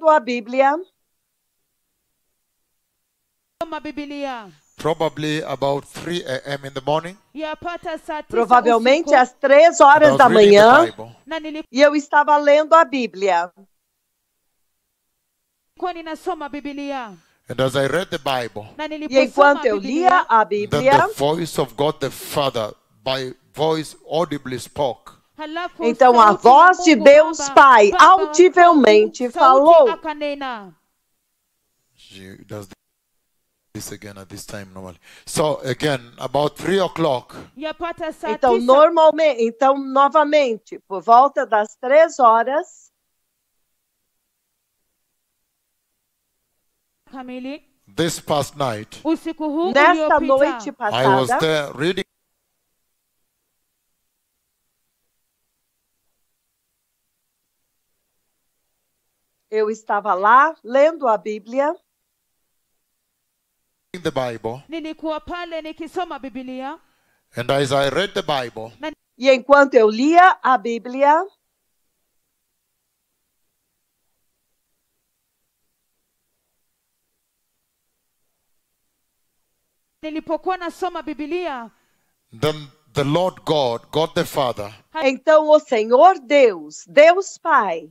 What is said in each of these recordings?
lendo a Bíblia. Probably about 3 a.m. in the morning. Provavelmente às 3 And I horas was da reading the manhã. Bible. E eu estava lendo a Bíblia. And as I read the Bible, E enquanto eu lia a then Bíblia, the voice of God the Father, by voice audibly spoke. então a voz de Deus Pai audivelmente falou. She does this again at this time normally. So again, about 3 o'clock, Então, novamente, por volta das 3 horas, this past night, nesta noite I was passada, there reading eu estava lá lendo a Bíblia. the Bible, and as I read the Bible, E enquanto eu lia a Bíblia, then the Lord God, God the Father, então o Senhor Deus, Deus Pai,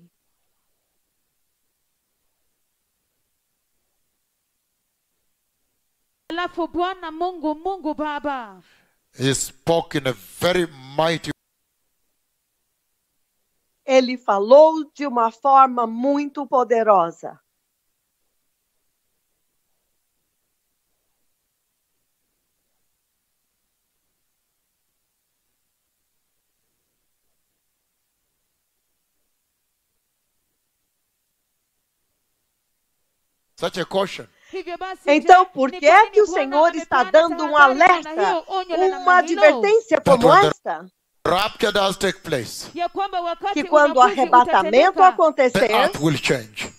He spoke in a very mighty ele falou de uma forma muito poderosa. such a caution. Então, por que é que o Senhor está dando um alerta, uma advertência como esta? Rapture does take place. Que quando o arrebatamento The acontecer, earth will change.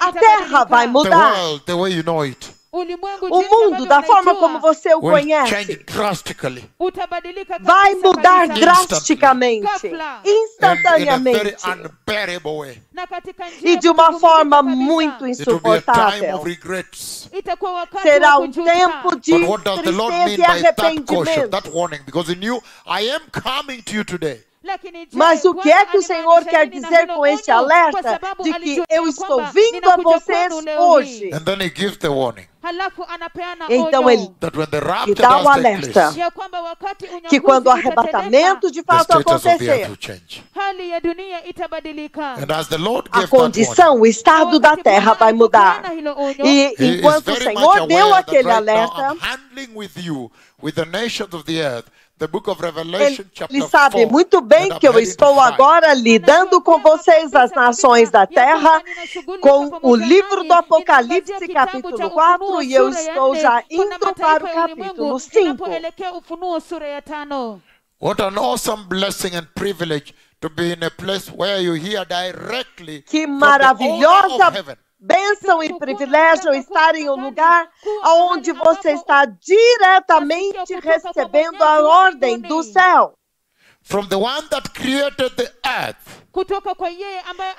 a terra vai The mudar. world, the way you know it, O mundo, da forma como você o will change conhece, drastically. vai mudar drasticamente, And in a very instantaneamente, unbearable way. e de uma forma muito It will be a time insuportável. of regrets. Será um tempo de But what does the Lord tristeza mean e by that caution, arrependimento. that warning? Because he knew, I am coming to you today. Mas o que é que o Senhor quer dizer com este alerta de que eu estou vindo a vocês hoje? And then he gives the warning Então ele that when the rapture dá o does take alerta place, que quando o arrebatamento de the fato status of the earth acontecer, will change. And as the Lord a gave that warning, condição, o estado da terra vai mudar. E he is enquanto o very much Senhor deu aware that aquele right now alerta, I'm handling with you, with the nations of the earth, the book of Revelation chapter ele sabe 4, muito bem and que I'm eu heading estou to 5. agora lidando com vocês, as nações da terra, com o livro do Apocalipse, capítulo 4, e eu estou já indo para o capítulo 5. What an awesome blessing and privilege to be in a place where you hear directly Que from the owner of maravilhosa heaven. bênção e privilégio estar em um lugar onde você está diretamente recebendo a ordem do céu, From the one that created the earth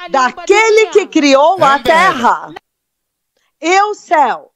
daquele que criou a terra e o céu.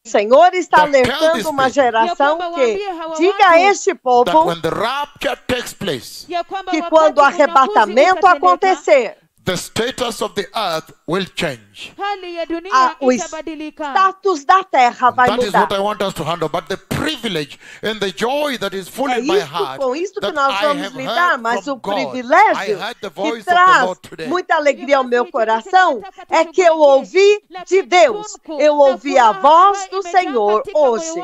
O Senhor está alertando uma geração que diga a este that povo when the rapture takes place, que quando o arrebatamento acontecer, the status of the earth will change. o status da terra vai That is mudar. what I want us to handle. But the privilege and the joy that is full É in my isso, heart, com isso que that nós I vamos have lidar, heard mas from o God. I privilégio heard the que voice of the traz Lord today. muita alegria ao meu coração é que eu ouvi de Deus, eu ouvi a voz do Senhor hoje.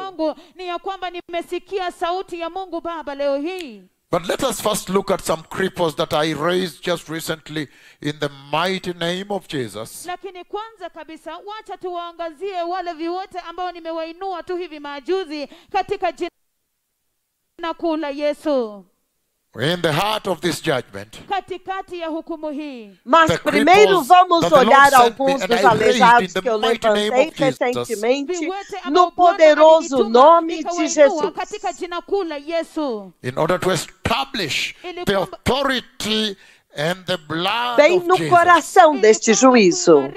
But let us first look at some cripples that I raised just recently in the mighty name of Jesus. Lakini kwanza kabisa wacha tuwaangazie wale viwote ambao nimewainua tu hivi majuzi katika jina kuu la Yesu. In the heart of this judgment, Katikati ya hukumu hii. Mas primeiro vamos olhar alguns dos aleijados que eu levantei recentemente no poderoso nome de Jesus. Katika jina kuu la Yesu. in order to establish the authority and the blood Bem of no Jesus. coração deste juízo.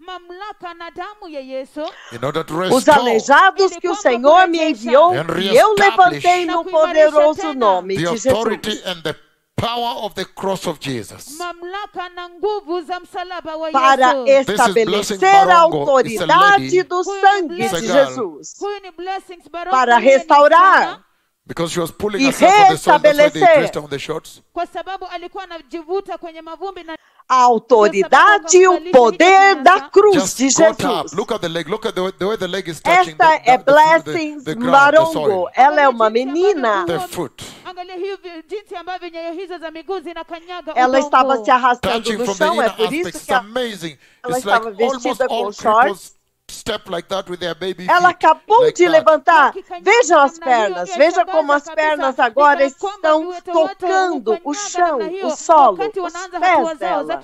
Mamlaka na damu ya Yesu. In order to Os restore aleijados que o Senhor me enviou, e eu levantei no poderoso nome the de Jesus. authority and the power of the cross of Jesus. Mamlaka na nguvu za msalaba wa Para Yesu. estabelecer a autoridade do sangue de Jesus. Huyu ni Blessings Barongo, Para restaurar Because she was pulling e herself on the soil, that's why they restabelecer placed her on the shorts. kwa sababu alikuwa anajivuta kwenye mavumbi na a autoridade e o poder da cruz Just de got up. Jesus. Look at the leg. Look at the way the leg is touching Esta é the Blessings ground, the Marongo. soil, Ela é uma menina. the foot. angalia hivi jinsi ambavyo nyayo hizo za miguu zinakanyaga Ela estava se udongo. arrastando Touching no from the chão, é inner por aspect. isso It's que amazing. ela It's like estava almost vestida all com shorts. cripples step like that with their baby feet. Ela acabou like de that. levantar. Vejam as pernas. Veja como as pernas agora estão tocando o chão, o solo, os pés dela.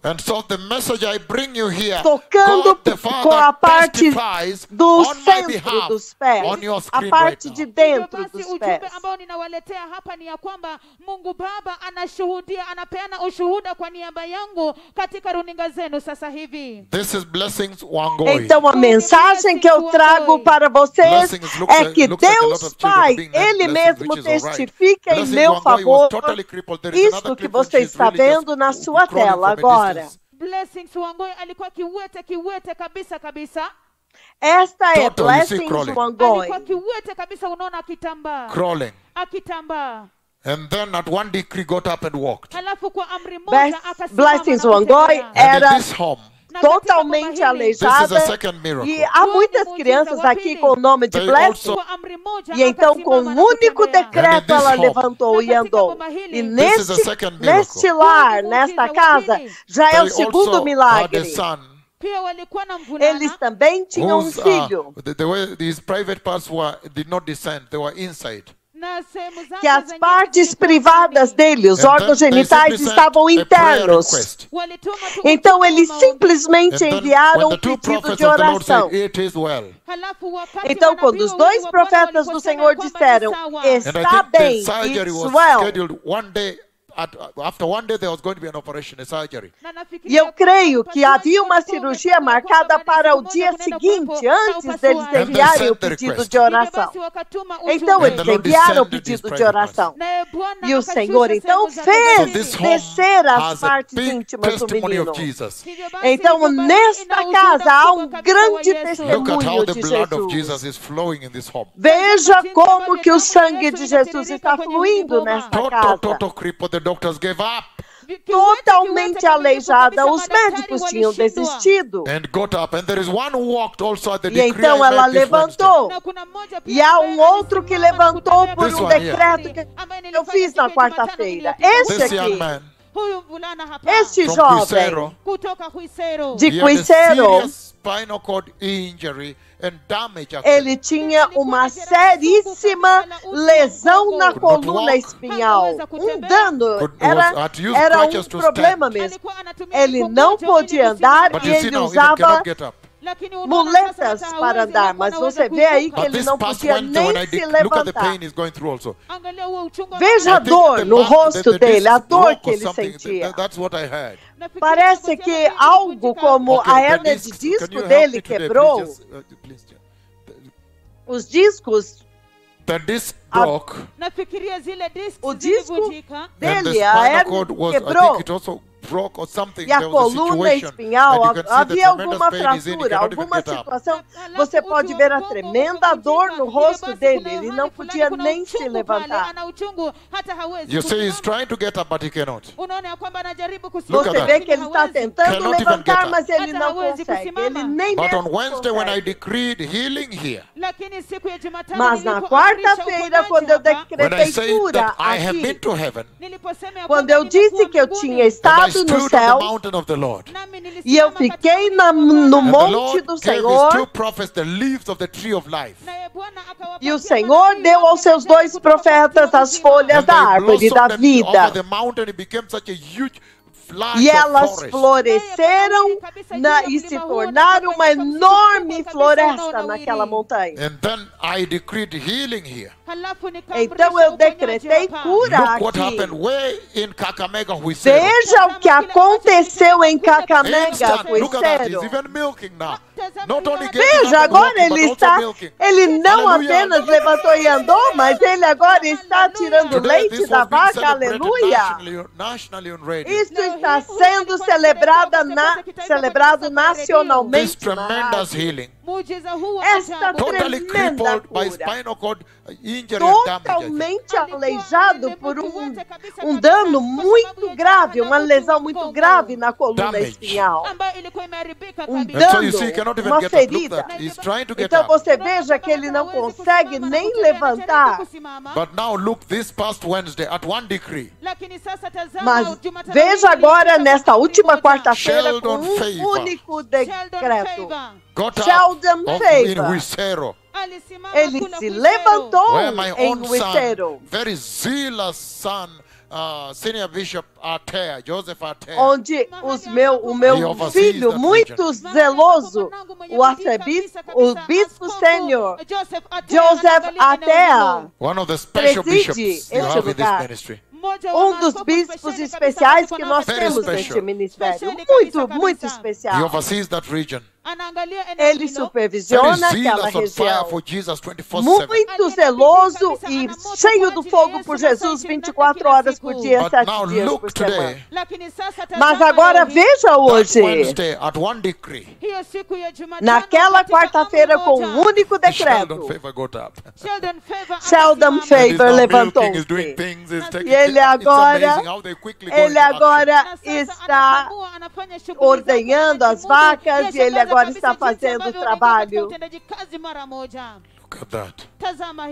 And so the message I bring you here, Tocando God the com a Father parte testifies do on my centro behalf dos pés, on your a screen right parte now. de Hivyo dentro basi dos ujumbe pés. ambao ninawaletea hapa ni ya kwamba Mungu Baba anashuhudia, anapeana ushuhuda kwa niaba yangu katika runinga zenu sasa hivi. This is Blessings Wangoi. Então a mensagem que eu trago para vocês é que Deus Pai, Ele mesmo testifica em meu favor isto que você está vendo na sua tela agora. Blessings Wangoi alikuwa kiwete kabisa kabisa. Esta é Total, you see Blessings crawling. Wangoi. Alikuwa kiwete kabisa, unaona akitambaa. Crawling. Akitambaa. And then at one decree got up and walked. Halafu kwa amri moja akasimama Blessings na Wangoi kutembea. And in era this home, totalmente this is a aleijada. second miracle. E há muitas crianças aqui com o nome de They Blessing. also- Kwa amri moja E então, com akasimama um na único kutembea. decreto, And in this ela home, levantou e andou. E This is the second miracle. neste lar, nesta casa, já é o They segundo also had a milagre. son Pia walikuwa na mvulana. Eles também tinham um whose, filho. the way these private parts did not descend, they were inside. Na sehemu zake Que as za partes nyeti privadas dele, os And órgãos then they genitais, simply estavam sent a prayer internos. request. walituma tu Então ujumbe eles wa maombi. simplesmente And then enviaram when um the two pedido prophets de of the Lord oração. said, "It is well," Halafu wakati Então, quando manabii os wawili dois wa Bwana profetas do waliposema Senhor ya kwamba ni disseram, sawa. and I está think the bem, surgery it's was well. scheduled one day. After one day, there was going to be an operation, a surgery. Na nafikiria E eu creio que upasuaji havia uma ulikuwa cirurgia umepangwa marcada kwamba para siku o moja dia kunaenda seguinte, kuwepo na antes deles upasuaji. enviarem o sent the pedido request. de Hivyo oração. basi wakatuma Então ujumbe. eles the Lord enviaram o descended pedido these de private oração. Naye Bwana E o akashusha Senhor então sehemu zake So za this siri. home descer as has a partes big íntimas do testimony menino. of Jesus. Hivyo basi, Então, hivyo basi, nesta ina ushuhuda casa há kubwa um kabisa grande wa Yesu. Look at testemunho how the de blood of Jesus. Jesus is flowing in this home. Veja como que o sangue de Jesus está fluindo nesta casa. Total cripple, the doctors gave up Totalmente aleijada, os médicos tinham desistido. and got up. And there is one who walked also at the E decree então I ela made this Wednesday. levantou. Na kuna mmoja pia E há ambaye um outro que alisimama na levantou kutembea por This um one here. decreto que ambaye eu nilifanya fiz na siku ya Jumatano quarta-feira. iliyopita. Este This young aqui, man Huyu mvulana hapa este from jovem Quisero, kutoka Huisero. de he had a Quisero, serious spinal cord injury and damage. Actually. ele tinha uma seríssima lesão na coluna espinhal. Dano, era um problema mesmo. Alikuwa anatumia Ele mkongojo não ili podia kusimama. andar But e you see ele now, he usava cannot get up. Lakini unaona muletas sasa para hawezi, andar, hakuwa mas anaweza você vê aí que kuinuka. But ele this não past podia Wednesday, when I nem se look at the levantar. pain he's going through also. Angalia huo uchungu Veja a I think dor the no back- rosto the dele, a disc dor broke que or ele something. sentia. That's what I heard. Parece que algo como Okay, a the hérnia de discs, disco can you help dele me today, quebrou, please? Please, os discos the disc A- broke Nafikiria zile discs O disco zilivunjika. and the dele, a spinal hérnia cord was, I quebrou. think it also broke or something, E a there was a coluna situation, espinhal, and you can see the havia tremendous alguma pain he's in, he fratura, cannot even alguma get up. situação, você pode ver a tremenda dor no rosto dele. Ele não podia nem se levantar. You see, he's trying to get up, but he cannot. Look at Você that. vê que ele está tentando Cannot even levantar, get up. mas ele não consegue. Ele nem But on mesmo Wednesday, when I consegue. decreed healing here, Mas na quarta-feira, quando eu when I decretei say cura that I have been aqui, to heaven, quando eu disse que eu tinha and I estado no stood on céu, the mountain of the Lord, e eu fiquei no and the monte Lord do gave his two Senhor, prophets the leaves of the tree of life, e o Senhor deu aos seus dois profetas as folhas and da they árvore da blossomed vida. over the mountain. It became such a huge flash E of elas forest. floresceram e se tornaram uma enorme floresta naquela montanha. And then I decreed healing here. Então eu decretei cura Look what aqui. happened way in Kakamega, Huisero. Veja o que aconteceu em Kakamega, Instant. Look at that. He's Huisero. even milking now. Not only getting Veja, up and agora walking, ele but also está, milking. ele não Hallelujah. apenas levantou e andou, mas ele agora está tirando Today, leite this da was being vaca, celebrated aleluia. nationally on radio. Isto está sendo celebrado This nacionalmente na tremendous rádio. healing. Esta Totally tremenda crippled by cura. spinal cord injury and damage. Totalmente aleijado por um dano muito grave, uma lesão muito grave na coluna Damage. espinhal. Um And so you see, he dano, cannot even uma get up. Look ferida. that. He's trying to get Então up. você veja que ele não consegue nem levantar. But now look, this past Wednesday, at one decree, Mas veja agora, nesta última quarta-feira, com Sheldon um Favor. único decreto. got Sheldon up in Favor. Huisero, Ele se levantou where my em own son, Huisero, very zealous son, Senior Bishop Artea, Joseph Artea, onde o meu He oversees filho, that muito zeloso, o bispo sênior, Joseph Atea, one of the special preside bishops you este have in this lugar. ministry. Dos bispos especiais que nós Very temos special. neste ministério. Muito He especial. oversees that region. Ele Very supervisiona aquela zealous on fire região. for Jesus 24/7. Muito zeloso e cheio do fogo por Jesus 24 horas por dia, But 7 now dias look por semana. today, Mas agora veja that hoje, Wednesday, at one decree, naquela quarta-feira, com um único Sheldon decreto, Favor got up. Sheldon And he's Favor now levantou-se. milking, he's doing things, he's taking E ele it's agora, amazing how they quickly go ele into action. agora está ordenhando as vacas e ele agora está fazendo o trabalho. Look at that.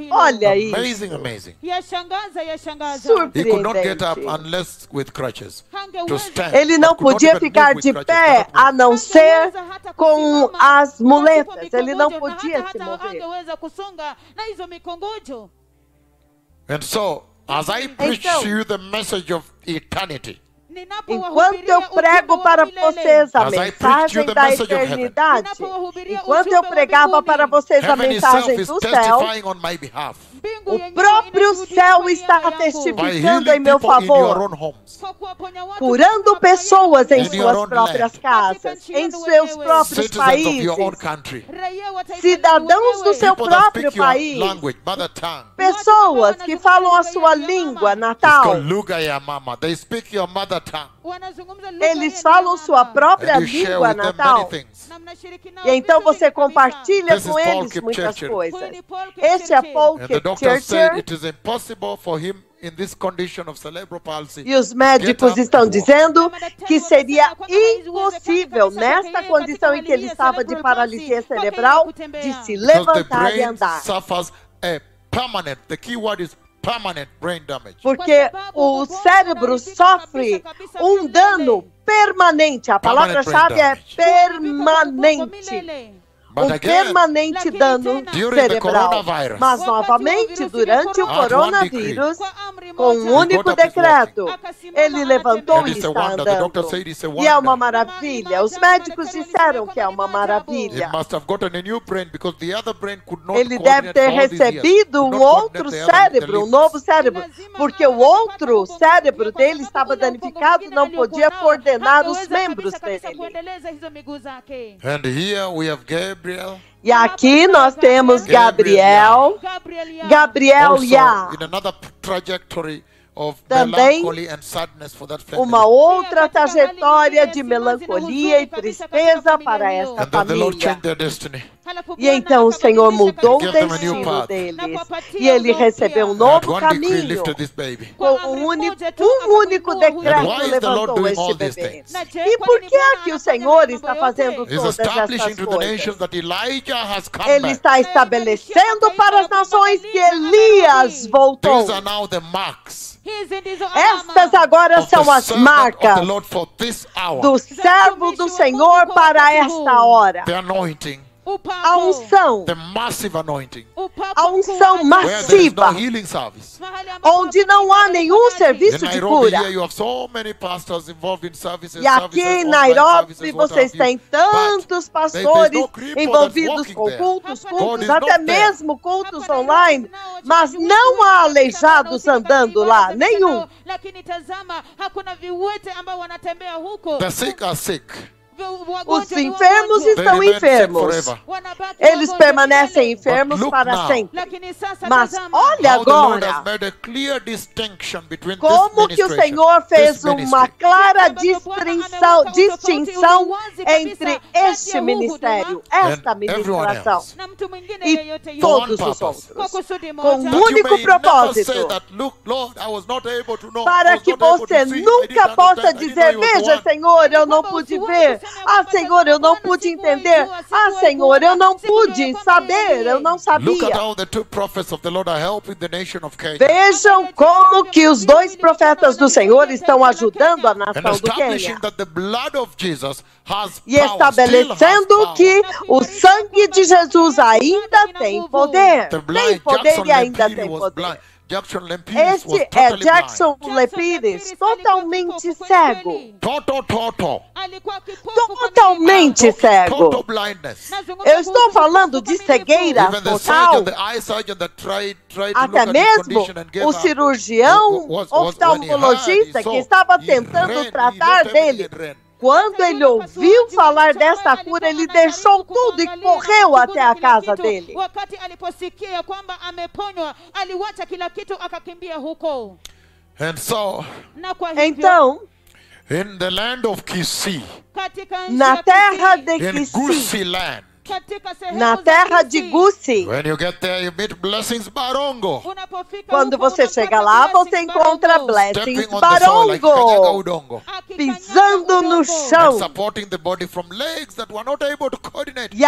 Olha isso. Amazing, amazing. Yashangaza, yashangaza. He could not get up Surpreendente. unless with crutches. To stand. Ele não but could not podia even ficar move with de crutches, pé cannot move. a não ser com as muletas. Ele não podia se mover. And so, as I preach Então, to you the message of eternity, enquanto eu prego para vocês a As I preach you mensagem the da message of heaven. eternidade, enquanto eu pregava para vocês a heaven itself mensagem is do céu, testifying on my behalf o próprio céu está by testificando em healing meu people in your favor, own homes. curando pessoas em In your suas own próprias land. casas, em seus próprios Citizens of your own países, country. cidadãos do seu People that próprio speak your país, language, mother tongue. pessoas que falam a sua língua It's natal. called Lugaya Mama. They speak your mother tongue. Eles falam sua própria And you share língua with them natal. many things. E então você compartilha This is com Paul eles Kip muitas Churchill. coisas. Este é Paul And the Kip doctor said Churchill. it is impossible for him in this condition of cerebral palsy. E os médicos Get up estão and walk. dizendo que seria impossível, nesta condição em que ele estava de paralisia cerebral, de se Because the levantar e brain andar. suffers a permanent, the key word is permanent brain damage. Porque o cérebro sofre um dano permanente. A palavra-chave é permanente. But again, Permanente dano during the cerebral. coronavirus, Mas novamente, durante o At one com um He único got up, he's decreto, ele levantou And e it's a está wonder. The doctor andando. said it's a E é uma wonder. maravilha. Os médicos disseram que é uma He maravilha. must have gotten a new brain because the other brain could not Ele deve coordinate ter for all these years. recebido Could um not outro coordinate the cérebro, um limbs. novo cérebro, porque o outro cérebro dele estava danificado, não podia coordenar os membros dele. And here we have Gabriel. E aqui nós temos Gabriel Also, Yah, in another trajectory também uma outra trajetória de melancolia e tristeza para esta família. E então o Senhor mudou o destino deles. E ele recebeu um novo caminho. Com um único decreto levantou este bebê. E por que é que o Senhor está fazendo todas essas coisas? Ele está estabelecendo para as nações que Elias voltou. Estas agora são as marcas do servo do Senhor para esta hora. A unção, a unção massiva, onde não há nenhum serviço de cura. E aqui em Nairobi vocês têm tantos pastores envolvidos com cultos, até mesmo cultos online, mas não há aleijados andando lá, nenhum. The sick are sick. Os enfermos estão enfermos. Eles permanecem enfermos para sempre. Mas olha agora como que o Senhor fez uma clara distinção entre este ministério, esta ministração e todos os outros, com um único propósito, para que você nunca possa dizer: veja, Senhor, eu não pude ver. Ah, Senhor, eu não pude entender. Ah, Senhor, eu não pude saber. Eu não sabia. Vejam como que os dois profetas do Senhor estão ajudando a nação do Quênia. E estabelecendo que o sangue de Jesus ainda tem poder. Tem poder e ainda tem poder. Este é Jackson Lepires, totalmente cego. Totalmente cego. Eu estou falando de cegueira total. Até mesmo o cirurgião oftalmologista que estava tentando tratar dele, quando ele ouviu falar desta cura, ele deixou tudo e correu até a casa dele. Então, in the land of Kisii, na terra de Kisii, na terra de Gusii, quando você chega lá, você encontra Blessings Barongo pisando no chão. E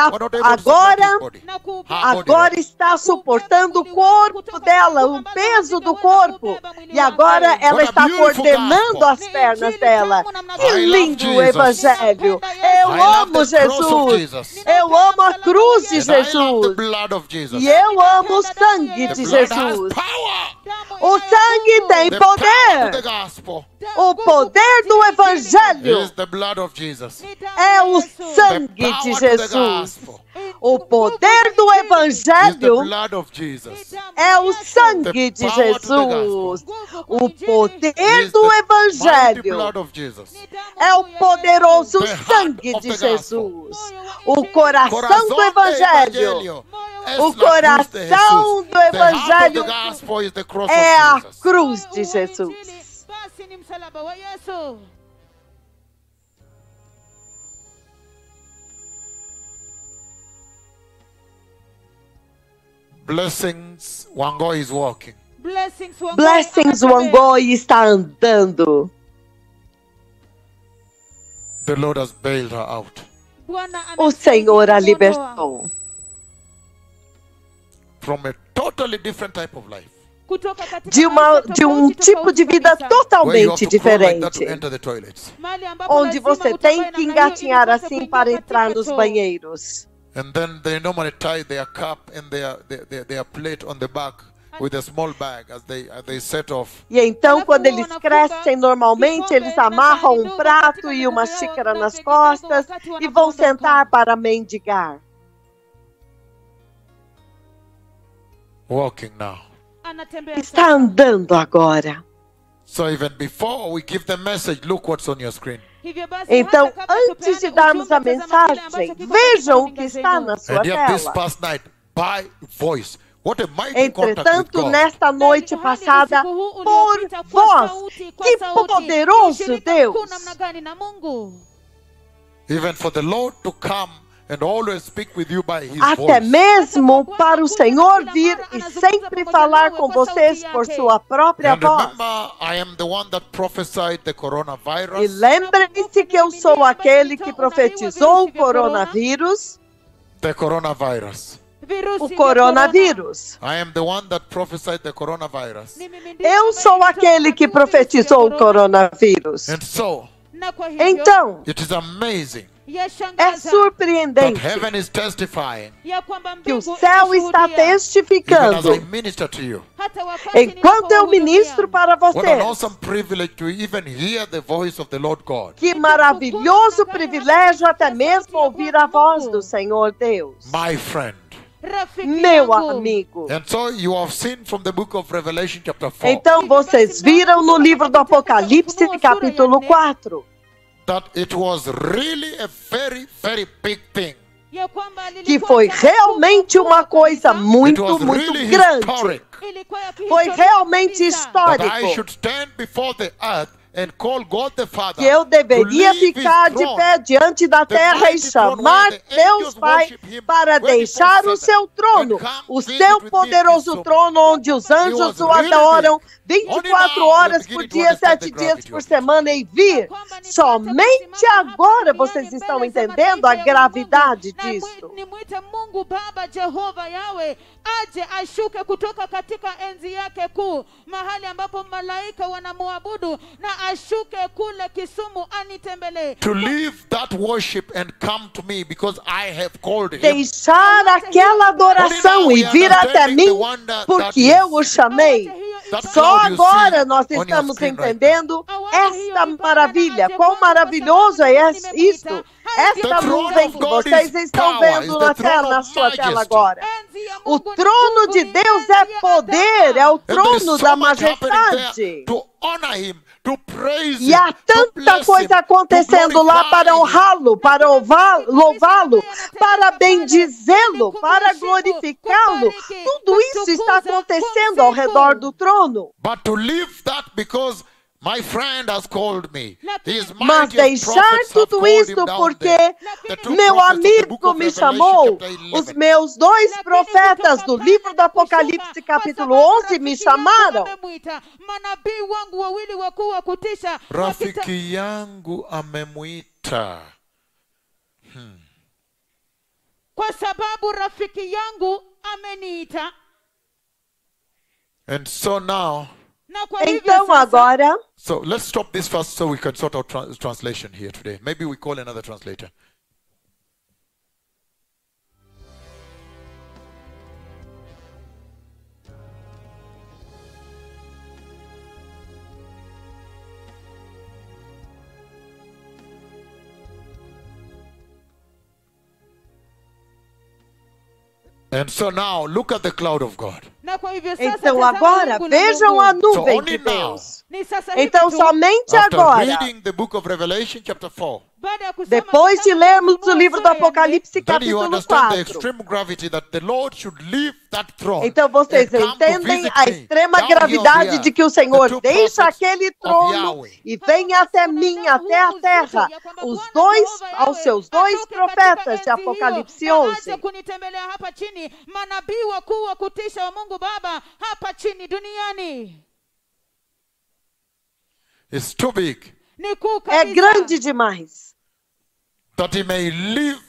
agora está suportando o corpo dela, o peso do corpo. E agora ela está coordenando as pernas dela. Que lindo o Evangelho! Eu amo Jesus! Eu amo a cruz de Jesus. E eu amo o sangue de Jesus. O sangue tem poder. O poder do Evangelho é o sangue de Jesus. O poder do Evangelho é o sangue de Jesus. O poder do Evangelho é o poderoso sangue de Jesus. O coração do Evangelho. O coração do Evangelho é a cruz de Jesus. Blessings Wangoi is walking. Blessings Wangoi está andando. The Lord has bailed her out. O Senhor a libertou. From a totally different type of life. De um tipo de vida totalmente diferente, onde você tem que engatinhar assim para entrar nos banheiros. And then they normally tie their cup and their plate on the back with a small bag as they set off. E então, quando eles crescem, normalmente eles amarram um prato e uma xícara nas costas e vão sentar para mendigar. Walking now. Está andando agora. So even before we give the message, look what's on your screen. Então, antes de darmos a mensagem, vejam o que está na sua And yet this tela. past night, by voice, Entretanto, nesta noite passada, por vós, que poderoso Deus! Even for the Lord to come and always speak with you by His Até voice. mesmo para o Senhor vir e sempre falar com vocês por sua própria And voz. remember, I am the one that prophesied the E coronavirus. lembrem-se que eu sou aquele que profetizou o coronavírus. The coronavirus. O coronavírus. I am the one that prophesied the coronavirus. Eu sou aquele que profetizou o coronavírus. And so, Então, it is amazing é that surpreendente heaven is testifying, que o céu está even as I testificando, minister to you. enquanto eu ministro para What an vocês. awesome privilege to even hear the voice of the Lord God. Que maravilhoso privilégio até mesmo ouvir a voz do Senhor Deus. My friend. Meu amigo. And so you have seen from the book of Revelation chapter 4 Então vocês viram no livro do Apocalipse, capítulo 4, that it was really a very, very big thing. que foi realmente uma coisa It muito, was muito really grande. historic. Foi realmente That I histórico. should stand before the earth and call God the Father Que eu to deveria leave His ficar de throne, pé diante da terra e chamar Deus Pai para deixar o seu trono, o seu poderoso trono onde os anjos o adoram 24 horas por dia, 7 dias por semana e vir. Somente agora vocês estão entendendo a gravidade disso. Nimwite Mungu Baba Jehova Yawe aje ashuke kutoka katika enzi yake kuu, mahali ambapo malaika wanamwabudu, na ashuke kule Kisumu anitembelee. to leave that worship and come to me because I have called Him. Deixar aquela adoração e vir até mim porque eu o chamei. Só agora nós estamos entendendo esta maravilha. Quão maravilhoso é isto. Esta nuvem que vocês estão vendo na sua tela agora. O trono de Deus é poder, é o trono da majestade. E há tanta coisa acontecendo lá para honrá-lo, para louvá-lo, para bendizê-lo, para glorificá-lo. Tudo isso está acontecendo ao redor do trono. But to leave that because my friend has called me. His Mas mightiest deixar prophets have tudo called him isso down porque there. The two meu prophets of the book amigo of me Revelation chamou, chapter 11. os meus dois profetas do livro do Apocalipse, capítulo 11, me chamaram. Manabii wangu wawili wakuu wa kutisha Rafiki yangu amemwita. kwa sababu rafiki yangu ameniita. And so now, Na kwa hivyo Então sasa, agora, so let's stop this first so we can sort out translation here today. Maybe we call another translator. And so now, look at the cloud of God. na kwa hivyo sasa, então tazama agora, wingu la vejam Mungu. a So nuvem only de now, Deus. Ni sasa hivi Então tu, somente after agora, reading the book of Revelation chapter 4, baada ya kusoma depois de kitabu lermos cha o livro do Ufunuo sura ya Apocalipse, then you capítulo understand the 4. extreme gravity that the Lord should leave that throne. Então vocês and come to entendem visit a me extrema down here on the gravidade earth. de que o The Senhor two deixa prophets aquele of trono Yahweh. e vem até mim, até a terra. Os dois, aos seus dois profetas de Apocalipse 11. Aje kunitembelea hapa chini, manabii wakuu wa kutisha wa Mungu Baba hapa chini duniani. It's too big Ni kuu É kabisa. grande demais. that he may leave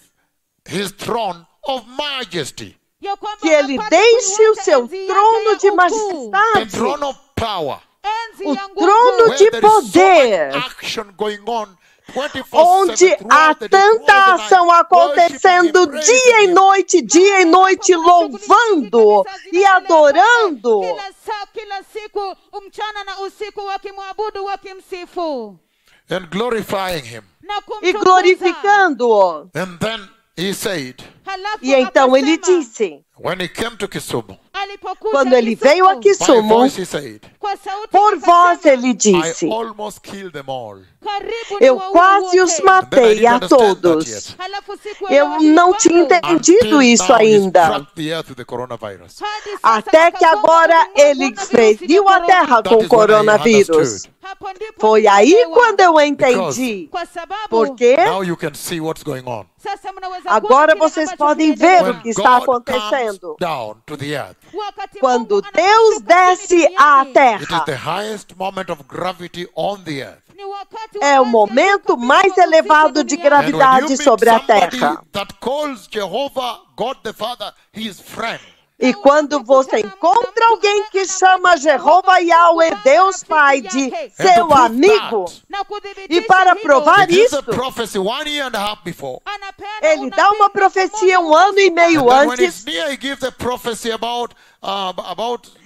his throne of majesty, Ya kwamba Que ele apate deixe o kuiwacha seu enzi yake trono ya de ukuu. the majestade. throne of power, Enzi O ya nguvu. trono where de there is so poder. much action going on 24/7 Onde há throughout the day, tanta throughout the ação night, acontecendo worshiping Him, dia e praising dia e noite, louvando e adorando Kila saa, kila siku, mchana na usiku, wakimwabudu, wakimsifu Him, and glorifying Him. na e kumtukuza. glorificando-o. And then he said, Halafu E então ele akasema, disse, when he came to Kisumu, alipokuja quando ele Kisumu, veio a by Kisumu, voice he said, kwa sauti por voz akasema, ele disse, I almost killed them all. karibu eu niwaue quase os wote. matei a And then I didn't understand that todos. yet. Halafu sikuelewa Eu hili não bado. tinha entendido isso now he ainda. struck the earth with the coronavirus. Hadi sasa Até que akagonga agora ulimwengu ele na virusi feriu vya a terra corona. That com is when I coronavírus. understood. Hapo ndipo Foi aí nilielewa. quando eu entendi. Kwa sababu Por quê? Now you can see what's going on. sasa mnaweza Agora kuona kile vocês ambacho podem kinaendelea. ver o When que está God comes acontecendo. down to the earth, Wakati Quando Mungu Deus anaposhuka chini desce à duniani, it is terra, the highest moment of gravity on the earth. ni wakati é o wa momento kazi mais kabisa wa elevado uzito de duniani. And when you gravidade meet sobre a somebody terra. that calls Jehovah, God the Father, his friend, E quando você encontra alguém que chama Jeová Yahweh, Deus Pai, de and to seu prove amigo, that, Na e kudhibitisha para hilo, provar he gives a isto, prophecy 1 year and a half before. anapeana ele dá uma unabii profecia mmoja ano e meio And then when it's antes, near, he gives a prophecy about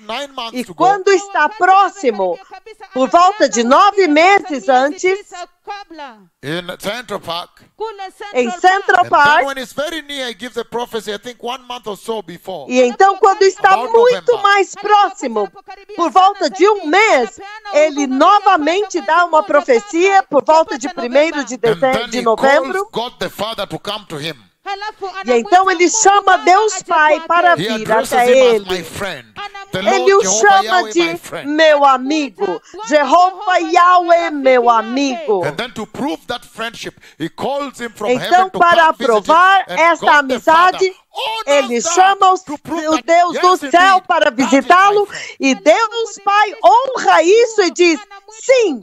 9 months e to go. quando está próximo, por volta de 9 meses antes, In Central Park. em Central And then Park, when it's very near, he gives a prophecy, I think 1 month or so before. e então quando está About muito November. mais próximo, por volta de um mês, ele novamente dá uma profecia por volta de 1º de And then dezembro, de he novembro, calls God the Father to come to him. e então ele chama Deus Pai para He vir addresses até him as my ele. friend. The Ele o Lord Jehovah chama Yahweh, my de friend. meu amigo. Jeová Yahweh, meu amigo. And then to prove that friendship, he calls him from Então, heaven to para come visit him. provar And esta God the amizade, Father honors ele that chama to prove o that, Deus yes, do indeed, céu para that is my visitá-lo, friend. e Deus Pai honra isso e diz: sim,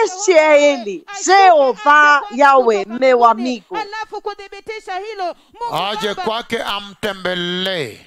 este é ele, Jeová Yahweh, meu amigo. Halafu kudhibitisha hilo, Mungu Aje Baba kwake amtembelee.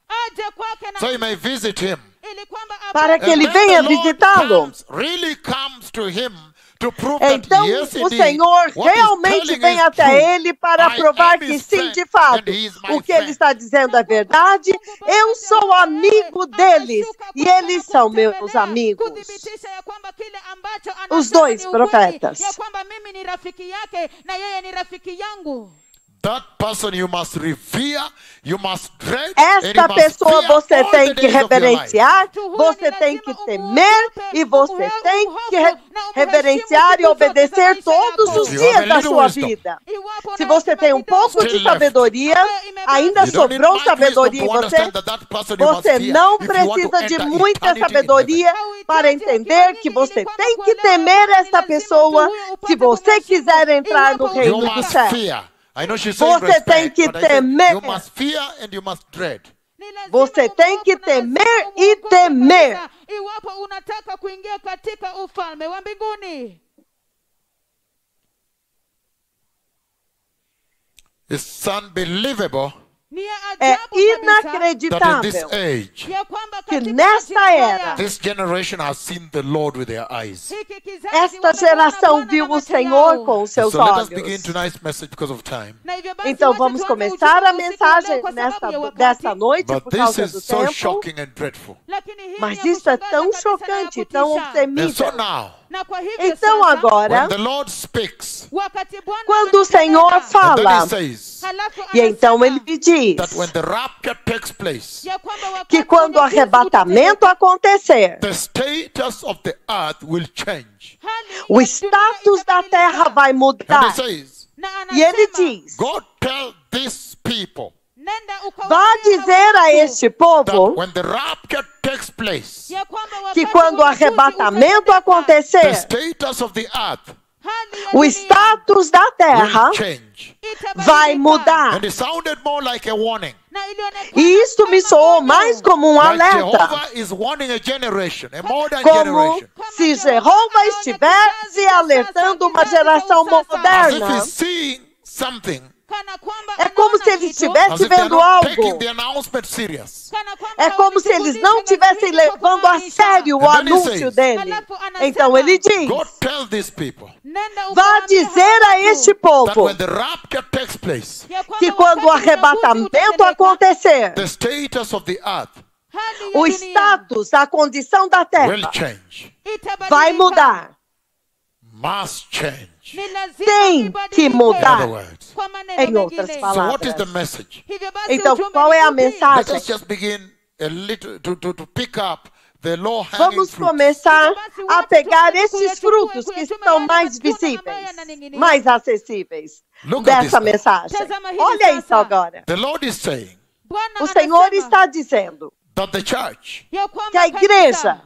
aje kwake na So he may visit him. ili kwamba Para apate que ele And then venha the Lord visitá-lo. really comes to him to prove Então, that yes, o indeed, Senhor what he's realmente telling vem is até true. ele para I provar am que his sim, friend, de fato, and he is my o que ele friend. está dizendo é verdade. Eu sou amigo deles e eles são meus amigos. kudhibitisha ya kwamba kile ambacho Os anasema dois ni ukweli, profetas. ya kwamba mimi ni rafiki yake na yeye ni rafiki yangu. That person you must revere, you must dread, and you Esta must pessoa fear você all tem the que days of your life. reverenciar, você tem que temer e você tem que reverenciar e obedecer todos os dias da sua vida. Iwapo Se você tem um pouco de sabedoria, ainda You don't need sobrou much sabedoria em wisdom to você, understand that that person you must você fear não if you want to precisa de enter muita eternity in sabedoria para entender que você tem que temer esta pessoa se você quiser entrar no heaven. You reino do must céu. fear. I know she's saying Você tem respect, que but I said temer. you must fear and you must dread. Você tem que temer e temer. Iwapo unataka kuingia katika ufalme wa mbinguni. It's unbelievable Ni ya É ajabu kabisa that in inacreditável this age, ya kwamba que katika nesta mazingira era, this generation has seen the Lord with their eyes. hiki kizazi esta wamemwona geração Bwana viu na o macho Senhor yao. com os seus So let us begin olhos. tonight's message because of time. Na hivyo basi Então wacha vamos tuanze começar a ujumbe usiku wa leo mensagem kwa sababu ya wakati. desta noite But por this causa do is so tempo. shocking and dreadful. Lakini hii Mas ni ya isso é kushangaza tão kabisa na ya chocante, tão kutisha. And so temível. now, Na kwa hivyo Então sasa, agora, when the Lord speaks, wakati Bwana quando o ananena, Senhor and then fala, he says halafu e então anasema ele diz that when the rapture takes place, ya kwamba wakati que quando o unyakuzi arrebatamento utatendeka, acontecer, the status of the earth will change. hali ya o dunia status da itabadilika. terra vai And mudar. he says, Na E ele anasema, diz: go tell these people nenda vá ukawaambie dizer a hawa este that povo when the rapture takes place, ya kwamba que wakati quando o unyakuzi arrebatamento utatendeka, the acontecer, status of the earth hali ya o dunia status da terra will change. itabadilika. vai mudar. And it sounded more like a warning. Na ilionekana E isto me kama soou onyo. mais como um Like alerta, Jehovah is warning a generation, a modern como generation. se Jeová estivesse alertando uma geração As if moderna. he's seeing something, Kana kwamba É como anaona se ele kitu, estivesse as if they're vendo not taking algo. the announcement serious. kana kwamba É como se eles não estivessem levando a sério o And then he anúncio says, dele. Então ele diz: Go tell these people nenda vá ukawaambie dizer hawa a este watu, that povo when the rapture takes place, ya kwamba que quando o wakati unyakuzi arrebatamento utatendeka, acontecer, the status of the earth hali ya o dunia status, a condição da will terra change. itabadilika. vai mudar. Must change. change. tem que In mudar. other words. Kwa maneno Em outras mengine. So what is the palavras. message? Hivyo basi Então, ujumbe qual ni é a upi? Let mensagem? us just begin a little to pick up the low-hanging Vamos fruits. começar a pegar esses frutos que estão mais visíveis, mais acessíveis Look at this dessa now. mensagem. Olha isso agora. The Lord is saying Bwana O Senhor anasema está dizendo that the church, ya kwamba que a igreja,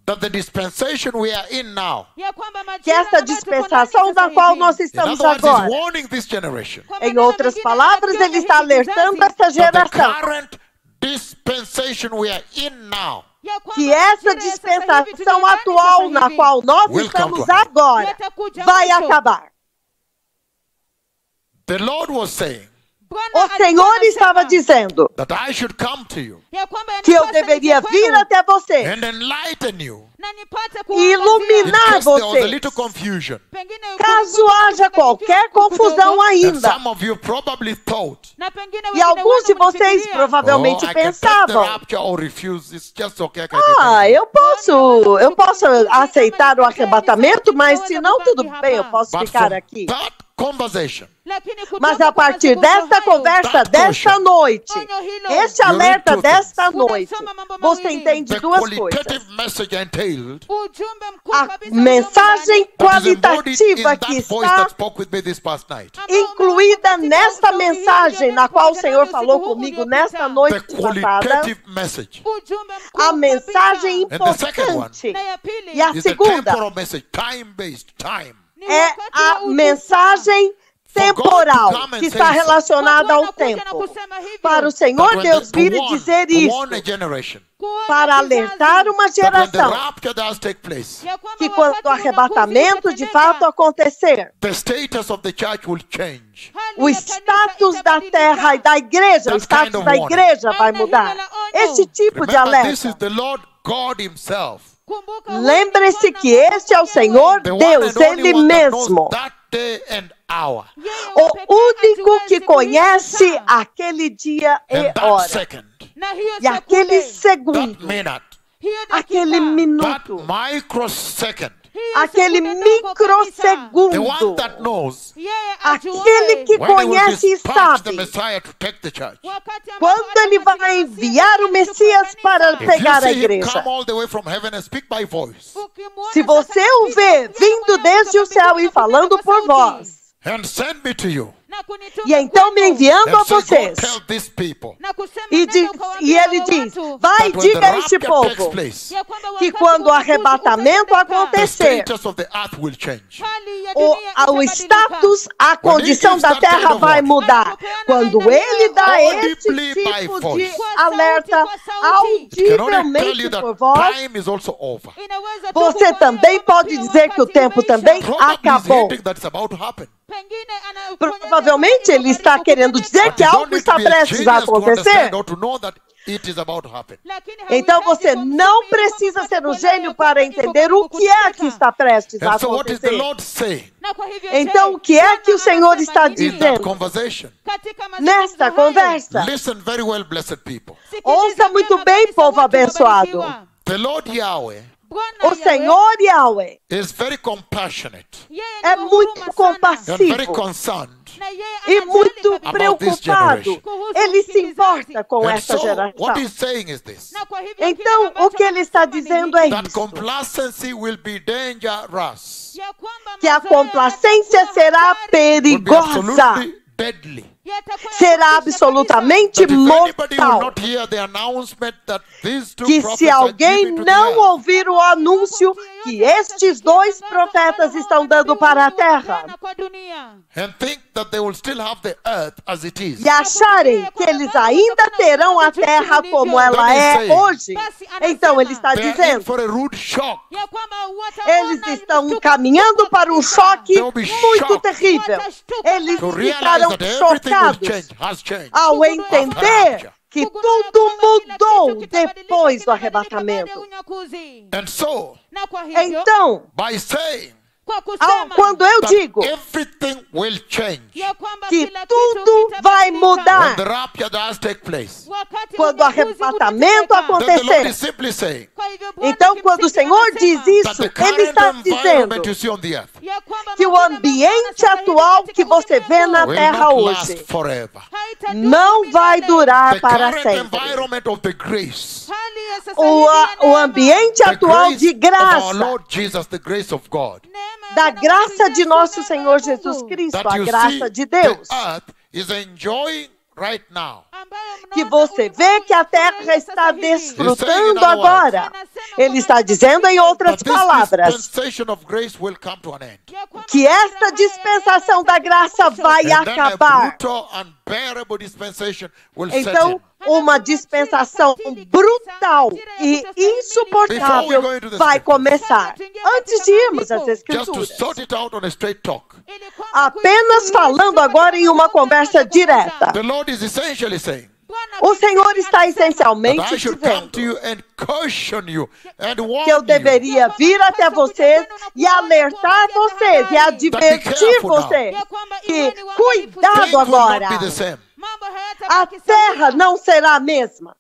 that the dispensation we are in now, ya kwamba que majira esta ambayo tuko dispensação ndani da sasa qual hivi, nós in estamos other words, agora, is warning this generation. kwa em maneno outras mengine, palavras, anakionya ele está hiki kizazi, alertando esta That the geração current dispensation we are in now ya kwamba que essa majira ya sasa hivi dispensação tuliyo ndani atual sasa na hivi, qual nós Will come estamos to an end. agora yatakuja vai mwisho. acabar. the Lord was saying Bwana O alikuwa Senhor anasema estava dizendo that I should come to you ya kwamba que eu yanipasa deveria nije vir kwenu até você and enlighten you na nipate e kuangazia. in iluminar case there was a vocês, little confusion. Pengine caso kulikuwa haja na qualquer confusion confusão kidogo, And ainda. some of you probably thought, na pengine E wengine alguns de wenu vocês mlifikiria, provavelmente I can take the pensavam: rapture or refuse. It's just okay. I can get ah, anything." eu posso aceitar o arrebatamento, mas se não, tudo bem, eu posso But ficar from aqui. that conversation, lakini kutoka Mas a kwa partir mazungumzo desta hayo, conversa that desta caution, noite, onyo hilo, este You read alerta two desta things. noite, Unasoma mambo você mawili. entende the duas qualitative coisas. message entailed ujumbe mkuu A kabisa mensagem that is embodied in qualitativa que that voice está that spoke with me this past night. incluída nesta mensagem na qual o Senhor falou comigo nesta The noite passada, qualitative message. ujumbe mkuu a mensagem And the second one importante na ya pili e a It's a segunda temporal message, time-based, time. ni é wakati wa a ujumbe. mensagem temporal que está relacionada ao tempo. Para o Senhor That when Deus the- vir to e warn- dizer to isso, warn a generation para alertar uma that when the geração rapture does take place, que quando o arrebatamento de fato acontecer, the status of the church will change. o status da terra e da igreja, o That status kind of da warning. igreja vai mudar. Esse tipo de Remember, this is alerta. the Lord God Himself, Lembre-se que este é o Senhor the one Deus, and only Ele one that knows mesmo. that day and hour, O único que conhece aquele dia and e that hora. second, E aquele that segundo, minute, aquele that minuto, microsecond, aquele the microsegundo, one that knows aquele que when He will conhece e dispatch the sabe Messiah to take the church. quando Ele vai enviar o Messias para If you pegar a see Him igreja. come all the way from heaven and speak by voice, Se você o vê vindo desde o céu e falando por voz, and send me to you, e então me enviando a and say, go vocês, tell these people e ele diz, vai, that when the diga a este rapture takes povo, place, que quando o arrebatamento the acontecer, status of the earth will change. o status, a condição da terra vai mudar. Quando ele dá esse tipo de alerta It can only tell you audivelmente that por voz, time is also over. você também pode dizer que o tempo também Probably he's acabou. hinting that it's about to happen. Provavelmente ele está querendo dizer But que you don't algo need to está be a prestes a genius to acontecer. understand or to know that it is about to happen. Então você não precisa ser um gênio para entender o que é que está prestes a And so what is the acontecer. Lord saying Então o que é que o Senhor está in that dizendo conversation? nesta conversa? Listen very well, blessed people. Ouça muito bem, povo abençoado. The Lord Yahweh O Senhor Yahweh is very compassionate é muito and very compassivo concerned. e muito About this preocupado. generation. Ele se importa com And esta so geração. what he's saying is this, Então o que ele está dizendo é that isso. complacency will be dangerous, Que a complacência será will be perigosa. absolutely deadly. Será absolutamente That if anybody will mortal. not hear the announcement that these two Que prophets se are alguém giving to the não earth, ouvir o anúncio que estes dois profetas estão dando para a terra and think that they will still have the earth as it is, e acharem que eles ainda terão a terra como ela é hoje, então ele está they are in dizendo, for a rude shock. eles estão caminhando para um choque They'll be muito shocked terrível. Eles To realize ficarão that everything will chocados change, has changed. ao entender que tudo mudou depois do arrebatamento. And so, Então, by saying kwa kusema quando eu digo everything will change ya kwamba que kila kitu tudo vai when mudar the rapture does take place. wakati quando o unyakuzi arrebatamento utatendeka. Then the Lord acontecer. is simply saying Kwa hivyo Bwana Então, quando o kimsingi Senhor anasema diz that isso, the Ele current está dizendo environment you see on the earth ya kwamba que o mazingira ambiente sasa hivi atual katika que você vê na ulimwengu will Terra not hoje last forever. haitadumu não vai milele. durar The para current sempre. environment of the grace, Hali ya sasa O, hivi ya o neema. ambiente the atual grace de of our graça, Lord Jesus, the grace of God, Neema ya da Bwana graça de Yesu, nosso neema Senhor ya Jesus Mungu, Cristo, that a you see graça de the Deus, earth is enjoying right now. ambayo que mnaona você vê que a Terra ulimwengu está sasa hivi. desfrutando agora. Ele está dizendo, em outras But this palavras, dispensation of grace will come to an end. Ya kwamba que esta dispensação da graça vai And then a acabar. brutal, unbearable dispensation will set Então, in. uma dispensação brutal e insuportável vai começar. Antes de irmos às Just to Escrituras, sort it out on a straight talk. ili kwamba apenas falando agora em uma conversa direta, The Lord is essentially saying Bwana o Senhor está that essencialmente I should come dizendo to you and caution you and warn que eu you. deveria vir até vocês e alertar vocês e advertir vocês que cuidado Things will agora, not be the same. mambo a hayatabaki terra sawa. não será a mesma.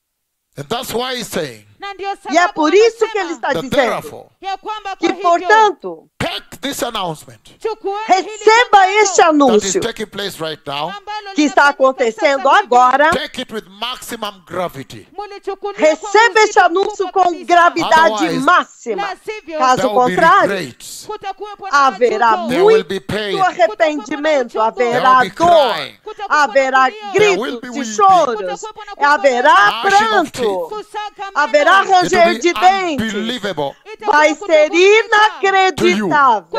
And that's why he's saying Na ndio E é sababu por isso que anasema ele está that dizendo therefore, ya kwamba kwa que, hivyo portanto, take this announcement chukueni hili receba tangazo este that is anúncio taking place right now, ambalo que está linafanyika acontecendo sasa hivi. agora. take it with maximum gravity. Mulichukulia kwa Receba este uzito anúncio mkubwa com kabisa. gravidade Otherwise, máxima. La sivyo, Caso There will be contrário, regrets. kutakuwepo na haverá majuto. There will be muito pain. arrependimento, haverá There will be dor, crying. haverá There will gritos be de weeping. choros, haverá Gnashing of pranto, Kusaga meno. haverá It will ranger be de dentes. unbelievable Vai ser inacreditável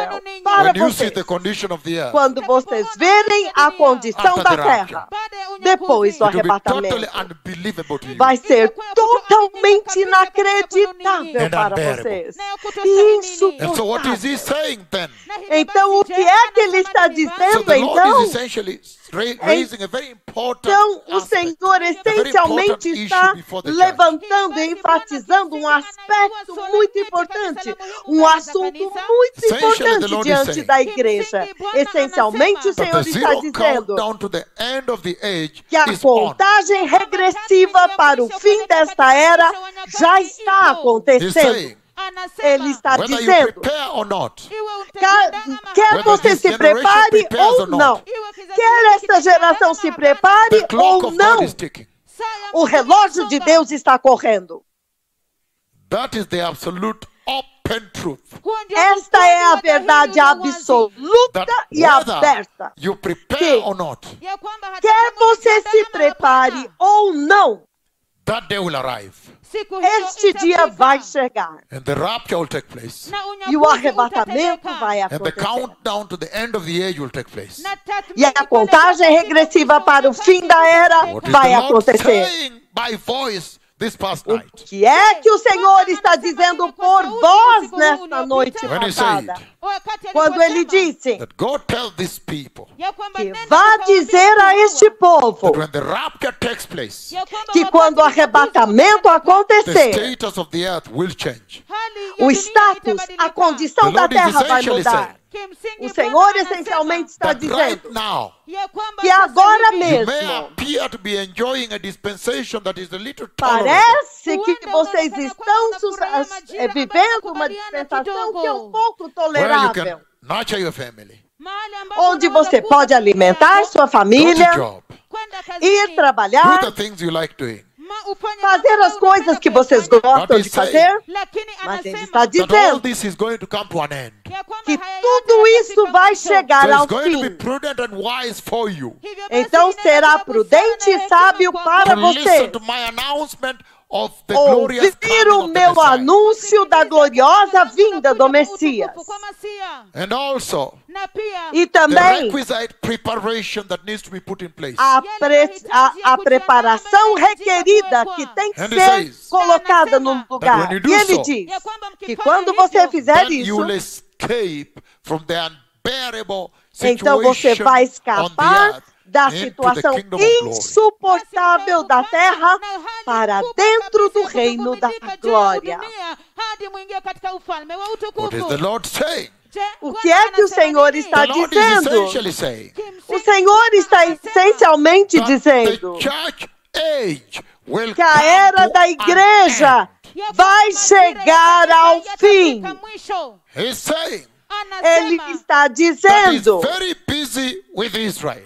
para when you see vocês. the condition of the earth. Quando vocês verem a condição After da the rapture. terra, Baada ya unyakuzi, depois do It will be totally arrebatamento, unbelievable to you. vai ser totalmente inacreditável And para unbearable. vocês. na ya kutostahimili. And so what is he Insuportável. saying then? Na hivyo Então, basi, o que je, é que ele anasema está nini basi? So dizendo, the Lord então? is essentially raising a very important Então, o aspect. Senhor essencialmente está levantando e enfatizando um aspecto muito importante, um assunto muito importante diante da igreja. Essencialmente, o That Senhor the está zero dizendo countdown to the end of the age que a is on. contagem regressiva para o fim desta era já está He's acontecendo. saying, Anasema, Ele está whether you dizendo, prepare or not, iwe utajiandaa ama quer Whether você this se generation prepare prepares ou or not. não, iwe kizazi quer hiki esta geração se kijiandaa ama prepare the clock ou of não, God is ticking. saa ya o Mungu relógio de inasonga. Deus está correndo. That is the absolute open truth. Huo ndio Esta ukweli é a wa dhahiri verdade ulio wazi. absoluta That e whether aberta. you prepare Que or not, Ya kwamba hata Quer kama você unajiandaa se ama prepare hapana, ou não, that day will arrive. siku hiyo este dia itafika. vai chegar. And the rapture will take place. Na E o unyakuzi arrebatamento utatendeka. vai And the acontecer. countdown to the end of the age will take place. Na tathmini E a pale contagem wakati regressiva mwisho para o wakati fim da era utatendeka. What is vai the Lord acontecer. saying by voice this past O night? que é que o Senhor está dizendo por voz nesta noite When he passada? said Wakati Quando ele aliposema disse that go tell these people ya kwamba que nenda vá ukawaambie dizer a hawa, este povo that when the rapture takes place, ya kwamba que wakati quando o unyakuzi arrebatamento utatendeka, the acontecer, status of the earth will change. hali ya o dunia status, itabadilika. a condição The da Lord is terra vai essentially mudar. saying Kimsingi O Senhor Bwana essencialmente está That right dizendo now, ya kwamba que sasa agora hivi, you may mesmo appear to be enjoying a dispensation that is a little tolerable. parece que vocês estão vivendo uma dispensação que é um pouco Where you tolerável, can nurture your family, mahali ambapo onde unaweza você kuwa pode na alimentar familia sua go to família, job, kwenda ir kazini, do trabalhar, the things you like doing. ufanye fazer mambo as coisas unayopenda que vocês kuyafanya. gostam de fazer, Lakini mas ele anasema está That all dizendo this is going to come to an end. ya kwamba que haya tudo yote isso yatafika vai mwisho. chegar So ao it's going to be fim. prudent and wise for you Hivyo basi Então inaweza será kuwa busara prudente na e hekima sábio kwako para to você listen to my announcement of the glorious ouvir coming o of the meu Messiah. anúncio da gloriosa vinda do Messias. Kwa Masia. And also Na pia E the também requisite preparation that needs to be put in place. a preparação requerida que tem que And he ser says colocada no that lugar. when you E do ele so, diz ya kwamba que mkifanya quando você hivyo, fizer then you isso, will escape from the unbearable então você situation vai on the escapar earth da into the situação kingdom of glory. insuportável da terra para dentro do reino da glória. hadi muingie katika ufalme wa What is utukufu. the Lord saying? O que é que o Senhor está The Lord is dizendo? essentially saying O Senhor está essencialmente that the dizendo church age will que a era come da to an igreja end. vai chegar ao fim. He's saying Ele está that he's dizendo very busy with Israel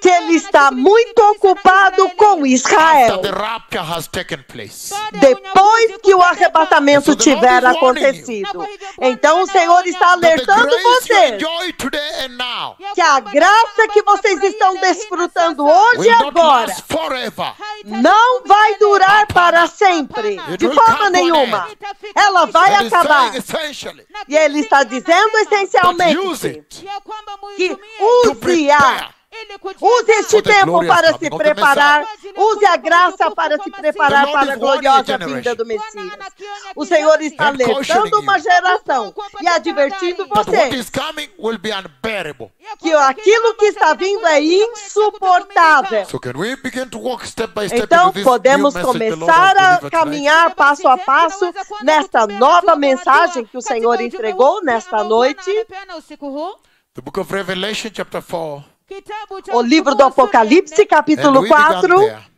que ele está muito ocupado com Israel. after the rapture has taken place. Depois que o arrebatamento tiver acontecido. Então o Senhor está That the alertando grace you vocês enjoy today and now que a graça que vocês estão desfrutando hoje e will not agora last forever. não vai durar para sempre, de forma nenhuma. Ela vai And he's acabar. saying essentially E ele está dizendo that use essencialmente it que to use-a. prepare Use este for the tempo glorious para coming se of the preparar. Messiah. Use a graça para se preparar The Lord para a is warning a gloriosa generation. vinda do Messias. O Senhor está And cautioning alertando you uma geração e advertindo that what vocês is coming will be unbearable. que aquilo que está vindo é insuportável. So can we begin to walk step by step Então into this podemos new message the Lord começar has a delivered tonight? caminhar passo a passo nesta nova mensagem que o Senhor entregou nesta noite. The book of Revelation chapter 4. O livro do Apocalipse, And capítulo we began 4. there.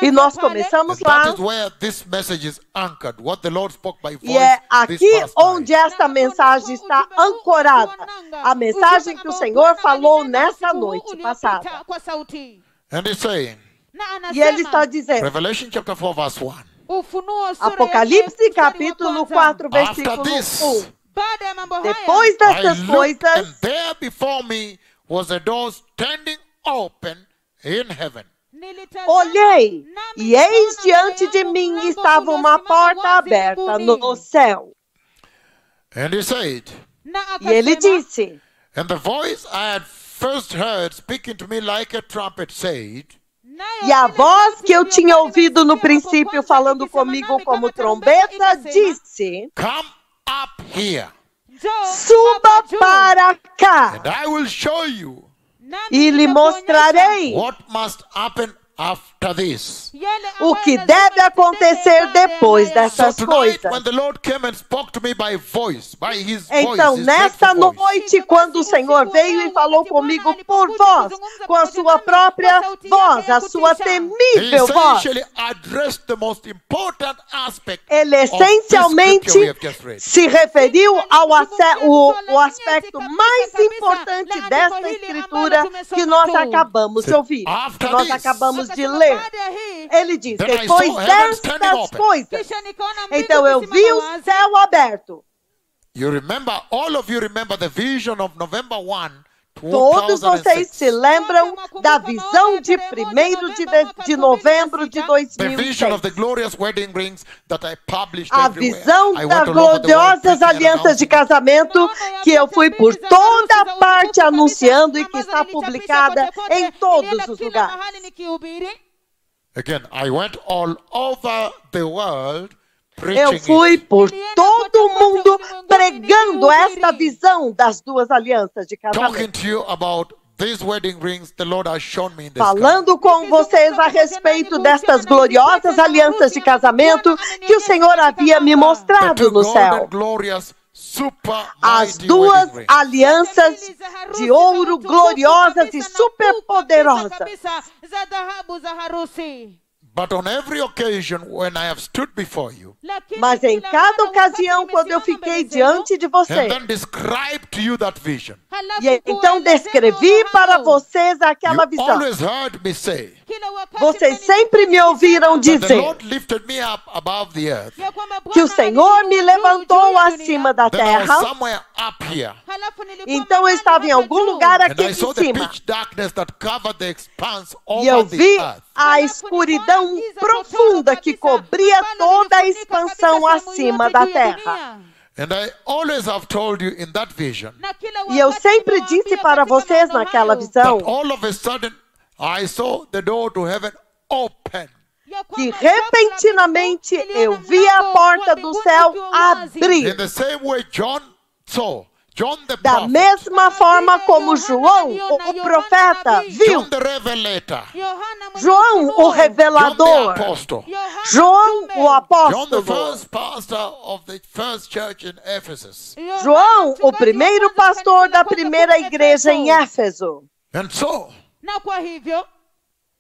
E nós começamos And lá. that is where this message is anchored. What the Lord spoke by voice E é this aqui past onde night. esta mensagem está ancorada. A mensagem que o Senhor falou nessa noite passada. And he's saying, E ele está dizendo, Revelation chapter 4 verse 1. Apocalipse capítulo 4, After versículo this, 1. Depois I destas looked, and coisas, there before me was a door standing open in heaven. olhei, e eis diante de mim estava uma porta aberta no céu. And he said, E ele disse, and the voice I had first heard speaking to me like a trumpet said, e a voz que eu tinha ouvido no princípio falando comigo como trombeta disse, come up here, suba para cá, and I will show you e lhe mostrarei what must happen after this. o que deve acontecer depois So dessas tonight, coisas. when the Lord came and spoke to me by voice, by his Então, voice, his nesta dreadful voice, noite, quando o Senhor veio e falou comigo por voz, com a sua própria voz, a sua he temível voz, essentially addressed the most important aspect ele of this scripture we essencialmente have just read. se referiu ao o aspecto mais importante desta escritura que nós acabamos de ouvir, que nós acabamos de ler. Ele diz, depois destas coisas, então eu vi o céu aberto. You remember, all of you remember the vision of November 1, Todos vocês 2006. se lembram da visão de 1º de novembro de The vision of 2006. the glorious wedding rings that I published A everywhere. visão I das went all over the world gloriosas preaching and alianças de announcing. casamento que eu fui por toda parte anunciando e que está publicada em todos os lugares. Again, I went all over the world Eu preaching fui it, por todo o mundo pregando esta visão das duas alianças de talking casamento. to you about these wedding rings the Lord has shown me in the sky. Falando com vocês a respeito destas gloriosas alianças de casamento que o Senhor havia me The mostrado two no golden, céu. glorious, super As mighty duas wedding rings. alianças de ouro gloriosas e superpoderosas. But on every occasion when I have stood before you Mas em cada ocasião, quando eu fiquei diante de and você, then described to you that vision, e então descrevi para vocês aquela you visão, always heard me say vocês sempre me ouviram that the dizer Lord lifted me up above the earth, que o Senhor me levantou acima da then I was terra, somewhere up here, então eu estava em algum lugar and aqui I em saw the cima. pitch darkness that covered the expanse E eu over vi the earth. a escuridão profunda que cobria toda a expansão acima da terra. And I always have told you in that vision E eu sempre disse para vocês naquela visão that all of a sudden I saw the door to heaven open. que repentinamente eu vi a porta do céu In abrir. the same way John saw, John the Da prophet, mesma forma como João, o profeta, viu. John the revelator, João, o John the revelador, apostle, João, o John, the apóstolo. first pastor of the first church in Ephesus. João, o primeiro pastor da primeira igreja em Éfeso. And so, Na kwa hivyo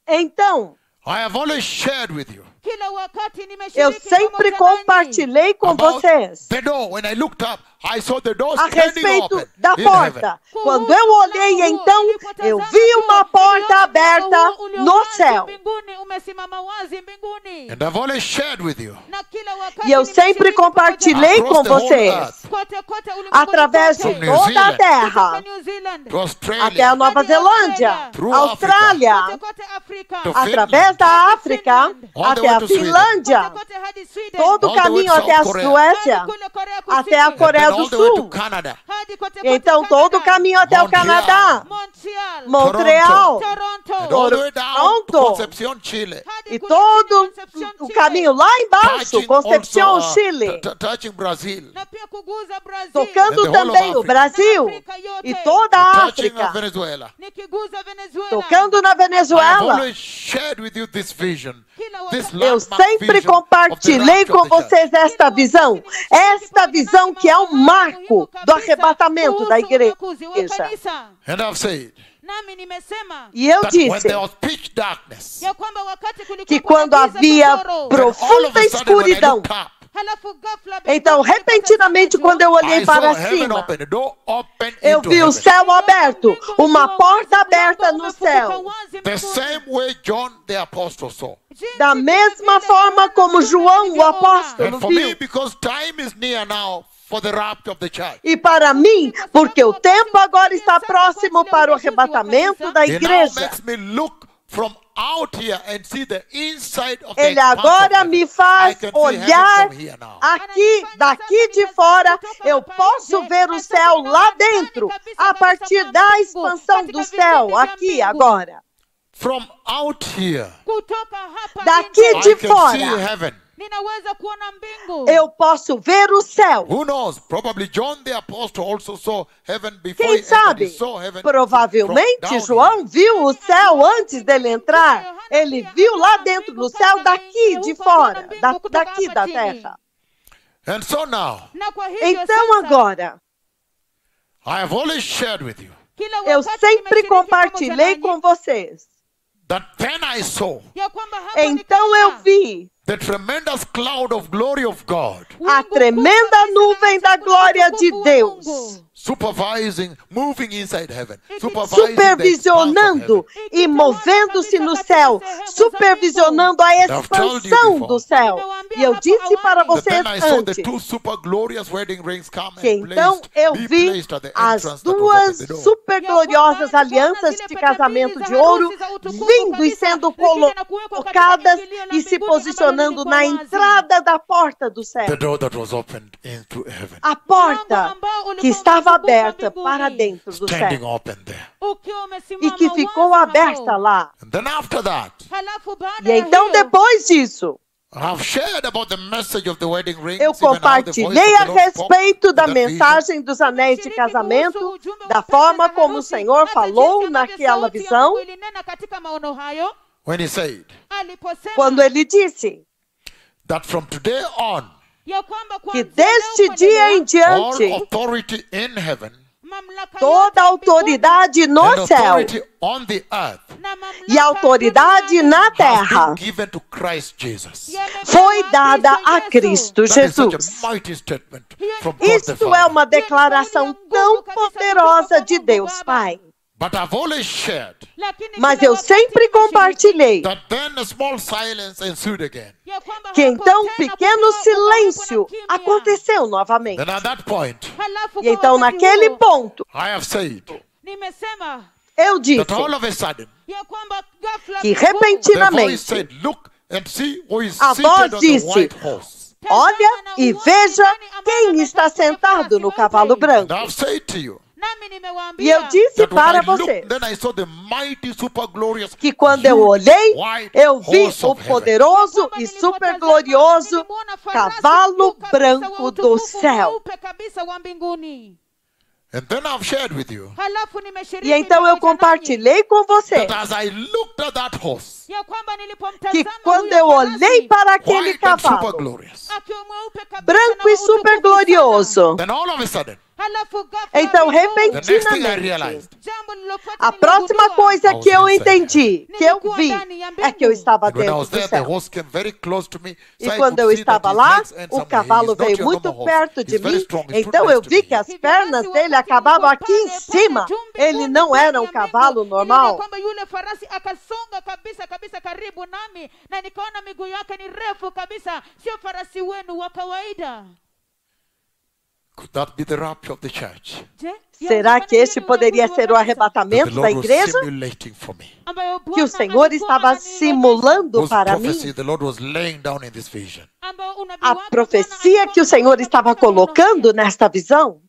Então, I have always shared with you kila wakati eu nimeshiriki sempre pamoja nanyi compartilhei com about vocês the door. When I looked up, I saw the door a standing respeito open da in heaven. porta. Quando eu olhei, então, eu vi uma porta aberta no céu. mbinguni umesimama wazi mbinguni. And I've always shared with you Na kila wakati E eu sempre nimeshiriki pamoja compartilhei Across com the whole vocês, earth. kote ulimwenguni através de kote. From New toda a Zealand Kutoka terra, New Zealand to Australia, até a Nova Zelândia, Through Austrália, kote Afrika To através da África, All the até way a to Sweden. Finlândia, kote hadi Sweden todo o All the way caminho to até a South Korea. Suécia, hadi kule Korea Kusini, até a and Coreia then do all the way to Sul. Canada. hadi kote Então, Canada, todo o caminho até o Montreal. Canadá, Montreal, Montreal, Toronto, And all the way down to Toronto. Concepcion, Chile. hadi e kule todo chini, Concepción, o Chile. caminho lá embaixo, Touching Concepción, also, Chile, touching Brazil. Na pia kuguza Brazil, tocando And the whole of também o Africa. Brasil e toda a Touching África, Venezuela. nikiguza Venezuela, tocando na I have Venezuela. always shared with you this vision. This Eu landmark sempre vision of the compartilhei rapture com of the church. vocês esta visão que é um marco do arrebatamento da igreja. And I've said Nami nimesema E eu that when disse there was pitch darkness, ya kwamba wakati kulikuwa que kuna quando giza havia totoro, then all of profunda a sudden when I escuridão, looked up, halafu ghafla então mbinguni repentinamente kukatazama quando eu olhei I saw para heaven cima, open, the door open eu into vi o heaven. céu aberto, uma porta aberta no céu. The same way John the Apostle saw. Da mesma forma como João, o apóstolo, And for me, viu. because time is near now for the rapture of the church, E para mim, porque o tempo agora está próximo para o arrebatamento da it now igreja, makes me look from out here and see the inside of the ele expanse of agora heaven. me I faz can see heaven olhar from here now. aqui, daqui de fora, eu posso ver o céu lá dentro, a partir da expansão do céu, aqui agora. From out here, kutoka hapa Daqui nje, de I can fora. see heaven. ninaweza kuona mbingu. Eu posso ver o céu. Who knows? Probably John the Apostle also saw heaven before Quem he entered. He sabe? saw heaven Provavelmente from down João viu o céu antes dele entrar. Ele viu lá dentro do céu daqui de fora, daqui da terra. here. And so now, Na kwa hivyo Então sasa, agora, I have always shared with you kila eu wakati sempre nimeshiriki compartilhei pamoja com vocês. that then I saw nanyi, ya kwamba hapa Então eu nikaona vi the tremendous cloud of glory of God a wingu tremenda kubwa nuvem da kutoka glória de utukufu wa Deus, Mungu. supervising, moving inside heaven, supervising the expanse of supervisionando heaven. e movendo-se no céu, supervisionando a expansão do céu. E eu disse para But vocês then I saw the antes two super glorious wedding rings come que and então eu be vi placed at the as entrance that was duas open the door. super gloriosas alianças de casamento de ouro vindo e sendo colocadas e se posicionando na entrada da porta do céu. The door that was opened into heaven, A porta que estava aberta para dentro do standing céu open there. Ukiwa umesimama e que ficou wazi aberta hapo. lá. And then after that, Halafu baada E ya então hiyo, depois disso, I've shared about the message of the wedding rings. eu even how the voice compartilhei of a the Lord spoke respeito da in that vision. mensagem dos anéis de casamento, da forma como o Senhor falou naquela visão, ilinena katika maono hayo, When he said aliposema quando ele disse that from today on, ya kwamba que kuanzia leo deste dia em all diante, authority in heaven mamlaka toda yote autoridade and no céu authority on the earth na mamlaka e autoridade na has terra been given to Christ Jesus. yamepewa foi dada a Kristo Cristo That is such Jesus. a mighty statement from God the Isto é Father. uma declaração tão poderosa de Deus Pai. But I've always shared Lakini Mas kila eu wakati sempre nimeshiriki compartilhei that then a small silence ensued again. ya kwamba que hapo então tena pequeno kukawa silêncio kuna kimya. aconteceu novamente. Then at that point, Halafu E kwa então wakati naquele huo, ponto I have said nimesema eu disse that all of a sudden, ya kwamba ghafla que mbinguni, the voice repentinamente, said, look and see who is A seated voz on the disse, white horse. olha e veja quem está sentado no cavalo branco. And I've said to you nami nimewaambia E eu disse that when I para looked, vocês then I saw the mighty, super glorious, que quando eu huge, olhei, white eu vi horse o of heaven. poderoso e super glorioso cavalo branco do céu. kabisa wa mbinguni. And then I've shared with you halafu nimeshiriki E então eu pamoja nanyi compartilhei com você that as I looked at that horse, ya kwamba que nilipomtazama quando huyo eu olhei farasi, para aquele white and super cavalo, glorious, akiwa mweupe kabisa branco na e wa super utukufu sana. glorioso, then all of a sudden, Halafu ghafla então the next thing I repentinamente, realized, jambo lilofuata a próxima niligundua, coisa que eu entendi, que eu Nilikuwa vi, ndani ya é que eu mbingu. estava and when I dentro was do there, the céu. horse came very close to me. E So I quando could eu see that estava his lá, legs end o somewhere. cavalo He's not veio your muito normal horse. perto de He's very mim, strong. He's too então nice eu to vi me. que as pernas dele acabavam aqui em cima. Ele não era um cavalo normal. kwamba yule farasi akasonga kabisa kabisa karibu nami na nikaona miguu yake ni refu kabisa, sio farasi wenu wa kawaida. Could that be the rapture of the church? Je, Será que este poderia ser o That the arrebatamento da Lord was igreja? simulating for me. ambayo Que o Bwana Senhor alikuwa estava ananionyesha, simulando Whose para prophecy mim? the Lord was laying down in this vision. ambao unabii A wake profecia Bwana que o Senhor estava colocando nesta visão?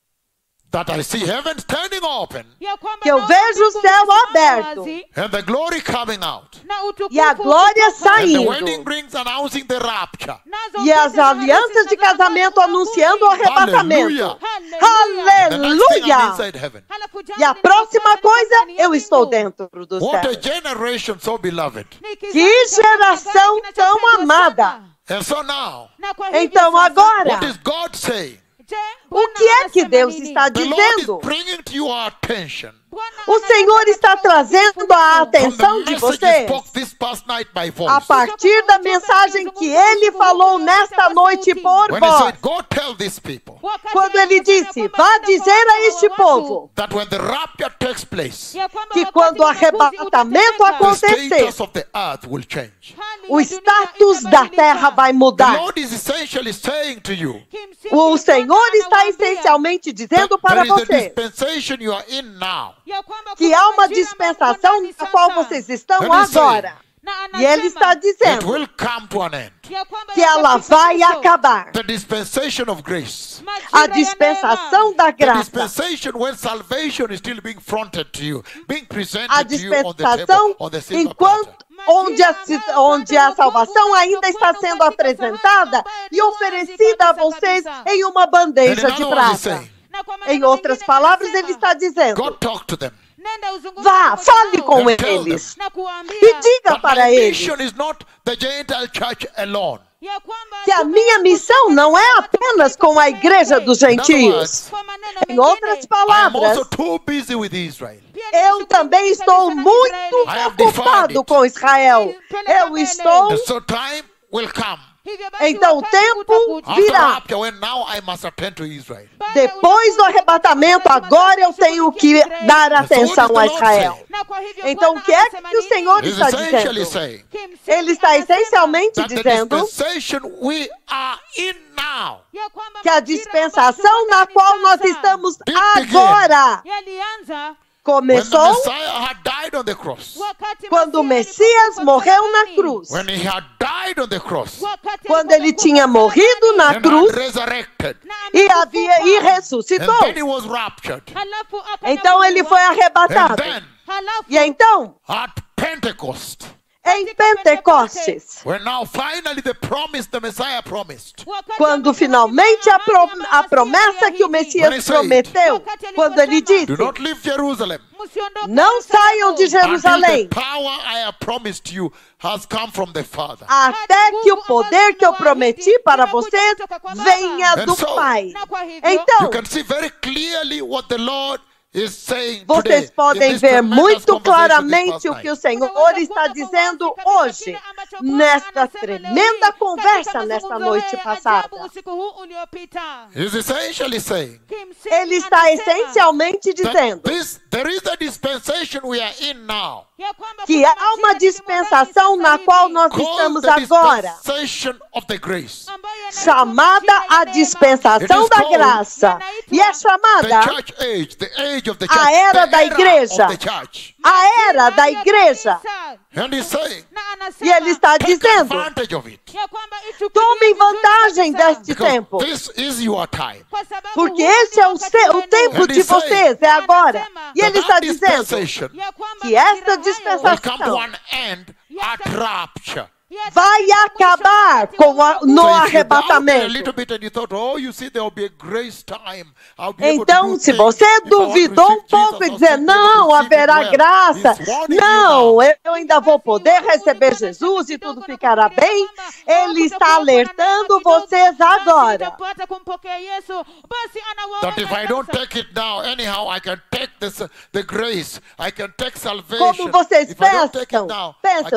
That I see heaven standing open ya kwamba Que eu naona vejo o mbingu céu zimesimama aberto. wazi, and the glory coming out. na utukufu E a glória ukitoka, And the saindo. wedding rings announcing the rapture. nazo E as pete za alianças de harusi casamento zinazungumza anunciando o uvuli. arrebatamento. Haleluya. The next thing I'm Aleluia! inside heaven. Halafu jambo E a próxima linalofanya coisa, ndani ya eu estou mbingu. dentro do What a céu. generation so beloved. Ni kizazi Que cha geração kizazi tão kinachopendwa amada. sana. And so now, Na kwa hivyo Então sasa, agora, what is God saying? je, o Bwana que é que anasema Deus nini? está The Lord dizendo? is bringing to your attention Bwana O Senhor está trazendo a from the atenção de message vocês He spoke this past night by a voice. partir da mensagem que Ele falou nesta noite por When He voz. said, go tell these people Wakati Quando Ele anasema disse, kwamba vá atakuwa dizer a este watu, povo that when the rapture takes place, ya kwamba que wakati quando o unyakuzi arrebatamento utatendeka, the acontecer, status of the earth will change. hali o ya dunia status da itabadilika. terra vai The mudar. Lord is essentially saying to you Kimsingi, O Senhor Bwana está anawaambia essencialmente that dizendo para there is a você dispensation you are in now. ya kwamba que kuna há uma majira ambayo dispensação mko na ndani qual sasa. vocês estão Let me say, agora. Na E Ele está anasema It dizendo will come to an end. ya kwamba que ela yatafika vai mwisho. acabar. The dispensation of grace. Majira A ya dispensação neema. da The graça. dispensation when salvation is still being fronted to you, being A presented to you on the dispensação table, on the silver enquanto platter. onde a salvação ainda está sendo apresentada e oferecida a vocês em uma bandeja de prata. Na kwa maneno Em outras mengine palavras, anasema, Ele está dizendo: God talk to them. nenda uzungumze vá, pamoja fale nao com And tell eles na kuwaambia e diga But para my eles mission is not the Gentile church alone. ya kwamba que a minha missão não é apenas com a igreja dos gentios. Kwa maneno Em outras mengine, I am also palavras, too busy with Israel. pia eu ninashughulika também kabisa estou na muito Israeli. I have defined ocupado it. com Israel. Eu estou. And so time will come. Hivyo basi Então o wakati tempo utakuja. After virá. rapture, when now I must attend to Israel. Baada ya Depois do arrebatamento, agora eu tenho que dar atenção a Israel. Na kwa hivyo Então, Bwana o que é anasema que o nini? Senhor He's está essentially dizendo? saying Kimsingi Ele está anasema essencialmente that the dizendo dispensation we are in now ya kwamba que a majira dispensação ambayo na tuko qual ndani nós sasa estamos Did begin. agora yalianza when the começou Messiah had died on the cross. wakati quando o Masihi Messias alipokufa morreu na msalabani. cruz. When he had died on the cross Wakati Quando ele alipokufa tinha morrido msalabani. na and cruz had resurrected. Na e amekufa. ressuscitou. And then he was raptured. Halafu Então ele foi And arrebatado. then Halafu E então, at Pentecost, em Pentecostes, when now finally the promise the Messiah promised, wakati quando ambapo finalmente a promessa que o When he Messias said, prometeu, quando ele disse: do not leave Jerusalem msiondoke não saiam de until the Jerusalém, power I have promised you has come from the Father. até que o poder que eu prometi para vocês venha do Pai. Na kwa hivyo You Então, can see very clearly what the Lord is saying vocês today in podem this ver tremendous muito conversation this claramente past o que o night. Senhor está dizendo hoje, nesta tremenda conversa nesta noite passada. usiku huu uliopita. He's essentially saying Kimsingi Ele está anasema essencialmente that dizendo there is a dispensation we are in now, ya kwamba que kuna há uma majira dispensação na sasa qual hivi nós called estamos the agora, dispensation of the grace. ambayo yanaitwa chamada majira ya a neema. dispensação It is da called graça, e é The chamada church age, the age of the church, a era the da igreja. of the church. a era da igreja. And he's saying, Na anasema E ele está take dizendo: advantage of it, ya kwamba ichukulie tome vizuri vantagem kabisa. deste because tempo, this is your time. Kwa sababu porque huu esse ndio é o wakati tempo wenu. de vocês, é agora. E ele está That dizendo dispensation Ya kwamba que esta majira hayo will come to dispensação an end at rapture. vai acabar no arrebatamento. Então, se você duvidou um pouco e dizer, não, haverá graça, não, eu ainda vou poder receber Jesus e tudo ficará bem, ele está alertando vocês agora. That if I don't take it now, anyhow, I can take the grace, I can take salvation. Como vocês pensam,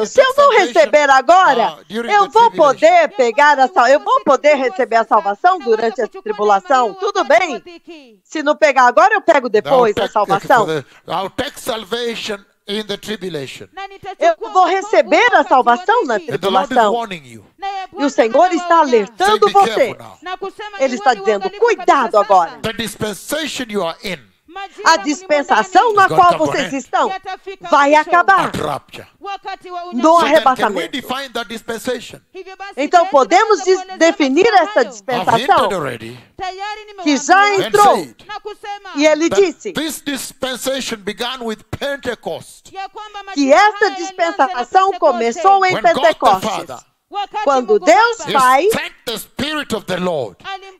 se eu não receber agora, eu vou poder receber a salvação durante a tribulação, tudo bem? Se não pegar agora, eu pego depois a salvação. I'll take salvation in the tribulation. Eu vou receber a salvação na tribulação. E o Senhor está alertando você. Ele está dizendo, cuidado agora. The dispensation you are in. A dispensação na qual vocês estão vai acabar no arrebatamento. Então podemos definir essa dispensação que já entrou. E ele disse que essa dispensação começou em Pentecostes. Quando Deus Pai,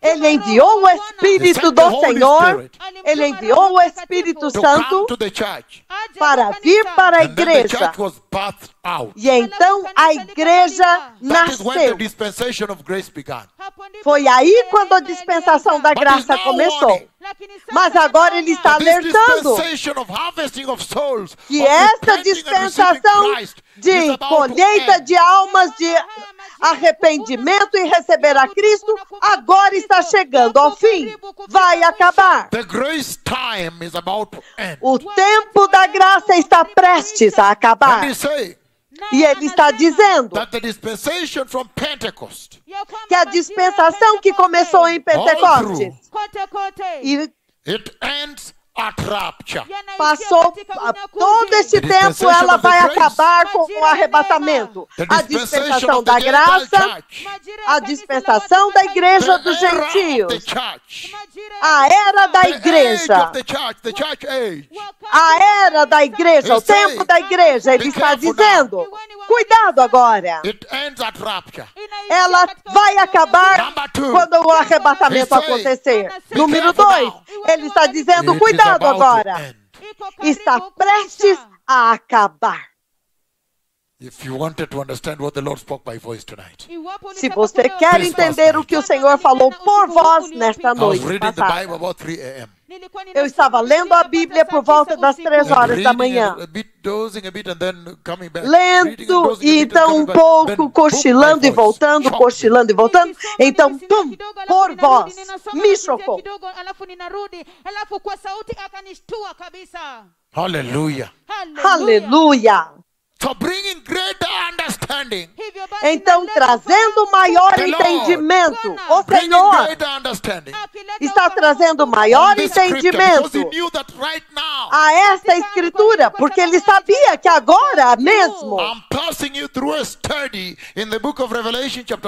Ele enviou o Espírito do Senhor, Ele enviou o Espírito Santo para vir para a igreja. E então a igreja nasceu. Foi aí quando a dispensação da graça começou. Mas agora ele está alertando que essa dispensação de colheita de almas, de arrependimento e receber a Cristo, agora está chegando ao fim. Vai acabar. O tempo da graça está prestes a acabar. E ele está dizendo que a dispensação que começou em Pentecostes e passou todo esse tempo, ela vai acabar com o arrebatamento. A dispensação da graça, a dispensação da igreja dos gentios, a era da igreja, a era da igreja, o tempo da igreja. Ele está dizendo, cuidado agora. Ela vai acabar quando o arrebatamento acontecer. Número 2, ele está dizendo, cuidado agora. Está prestes a acabar. Se você quer entender o que o Senhor falou por voz nesta noite passada, eu estava lendo a Bíblia por volta das 3 horas da manhã. Lendo e então um pouco cochilando e voltando, cochilando e voltando. Então, pum, por voz, me chocou. Aleluia. Aleluia. Então, trazendo maior entendimento, o Senhor está trazendo maior entendimento a esta escritura, porque ele sabia que agora mesmo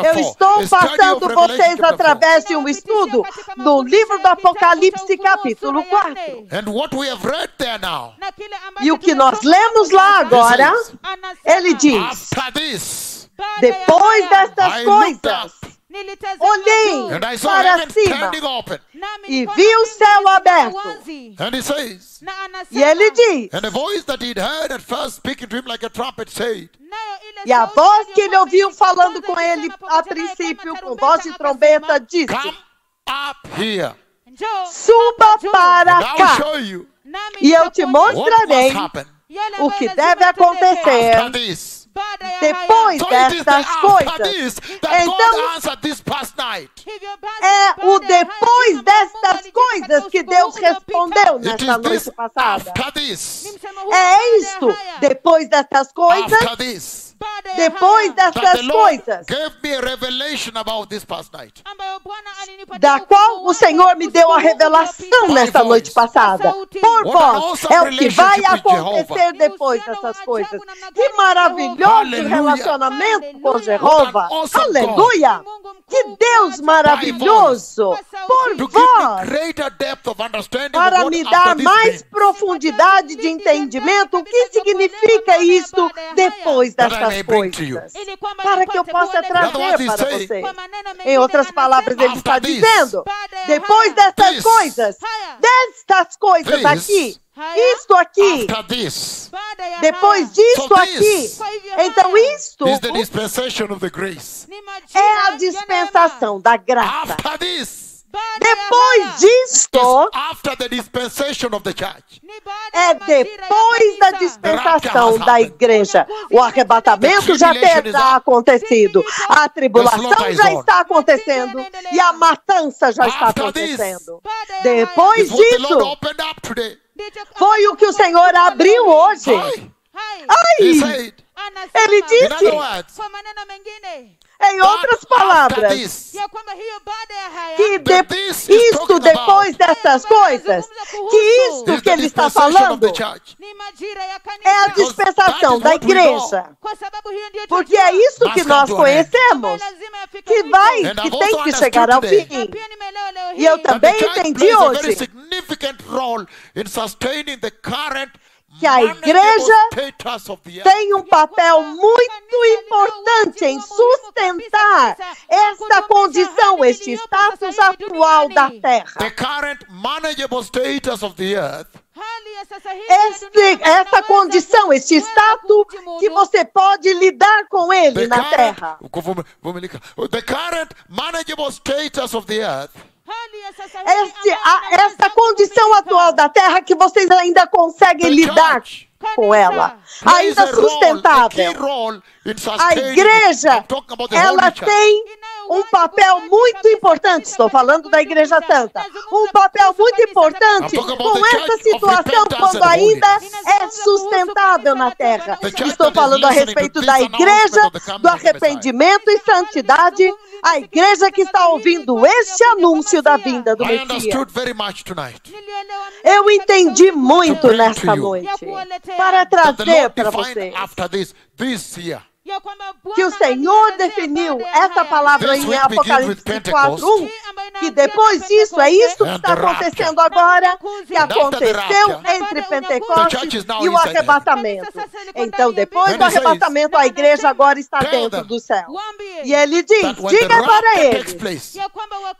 eu estou passando vocês através de um estudo no livro do Apocalipse, capítulo 4. E o que nós lemos lá agora, ele diz, depois destas coisas, olhei para cima e vi o céu aberto. E ele diz, e a voz que ele ouviu falando com ele a princípio, com voz de trombeta, disse, suba para cá, e eu te mostrarei o que deve acontecer depois destas coisas. Então, é o depois destas coisas que Deus respondeu nesta noite passada. É isto, depois destas coisas. Depois destas coisas, da qual o Senhor me deu a revelação nesta noite passada, por vós, é o que vai acontecer depois dessas coisas. Que maravilhoso relacionamento com Jeová. Aleluia! Que Deus maravilhoso por vós, para me dar mais profundidade de entendimento. O que significa isto depois destas may bring to you. coisas, para que eu possa trazer para você. Em outras palavras, ele está dizendo, depois dessas coisas aqui, isto aqui, depois disto aqui, então isto is the dispensation of the grace. é a dispensação da graça. After this, Depois disto, after the dispensation of the church, é depois da dispensação da igreja. O arrebatamento já terá acontecido, a tribulação já está acontecendo e a matança já está acontecendo. Depois is what the Lord disso, opened up today. foi o que o Senhor abriu hoje. He Ai, said, ele in other disse, words, Kwa maneno mengine em outras after palavras, this, ya kwamba hiyo baada ya haya que this is isto talking depois dessas coisas, que isto is que the ele está dispensation of the falando church. ni majira ya é a kanisa, dispensação da igreja. kwa sababu hiyo ndio Porque é isso que nós conhecemos, lazima yafika que mwisho. vai, And que I've tem also que chegar ao understood fim. Pia nimeelewa leo E eu hii That também the church entendi plays a very hoje significant role in sustaining the current que a manageable igreja status of the earth. tem um papel muito importante em sustentar esta condição, este status atual da The terra. current manageable status of the earth hali ya sasa hivi ya dunia Esta inaweza condição, este status que você pode lidar com ele na terra. The current manageable status of the earth hali ya sasa hivi Esta condição atual da terra que vocês ainda conseguem lidar com ela, plays ainda a key sustentável. role in A sustaining it. igreja, I'm talking about the ela holy church. tem um papel muito importante, estou falando da Igreja Santa, um papel muito importante com essa situação quando ainda é sustentável na terra. Estou falando a respeito da igreja, do arrependimento e santidade, a igreja que está ouvindo este anúncio da vinda do I Messias. understood very much tonight Eu entendi muito nesta noite para that the trazer Lord para defined vocês after this year. ya kwamba que o Senhor definiu essa palavra em Apocalipse 4:1, que depois disso, é isso que está acontecendo agora, que aconteceu entre Pentecostes e o arrebatamento. Então, depois do arrebatamento, a igreja agora está dentro do céu. E ele diz, That when the diga para rapture ele, takes place,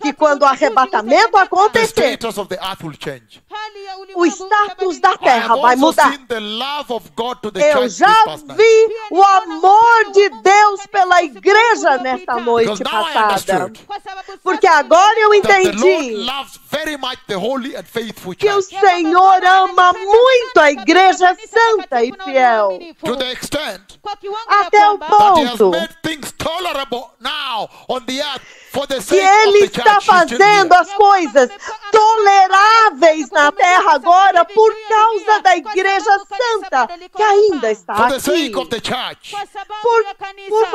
que quando o arrebatamento the acontecer, status of the earth will change. o status da I have terra vai also mudar. seen the love of God to the Eu church já this past night. vi o amor de Deus pela igreja nesta noite Because now I passada. understood Porque agora eu that the Lord entendi loves very much the holy and faithful que o church. Senhor ama muito a igreja santa e fiel. To the extent Até o that He has ponto made things tolerable now on the earth for the que sake of Ele the está church. still fazendo here. as coisas toleráveis na terra agora por causa da igreja santa que ainda está For the aqui. sake of the church. Por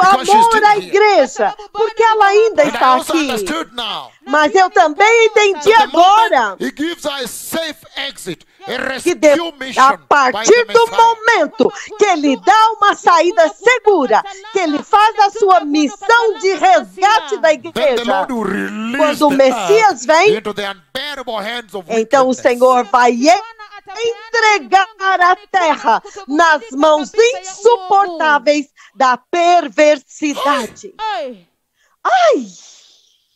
amor à igreja, porque ela ainda And I está also aqui. understood now Mas eu também entendi that the agora moment He gives us a safe exit, a que rescue mission a by partir the do Messiah. momento que ele dá uma saída segura, que ele faz a sua missão de resgate da Then the igreja, Lord will release quando o the Messias earth vem, into the unbearable hands of então o wickedness. Senhor vai entregar a terra nas mãos insuportáveis da perversidade. Ai,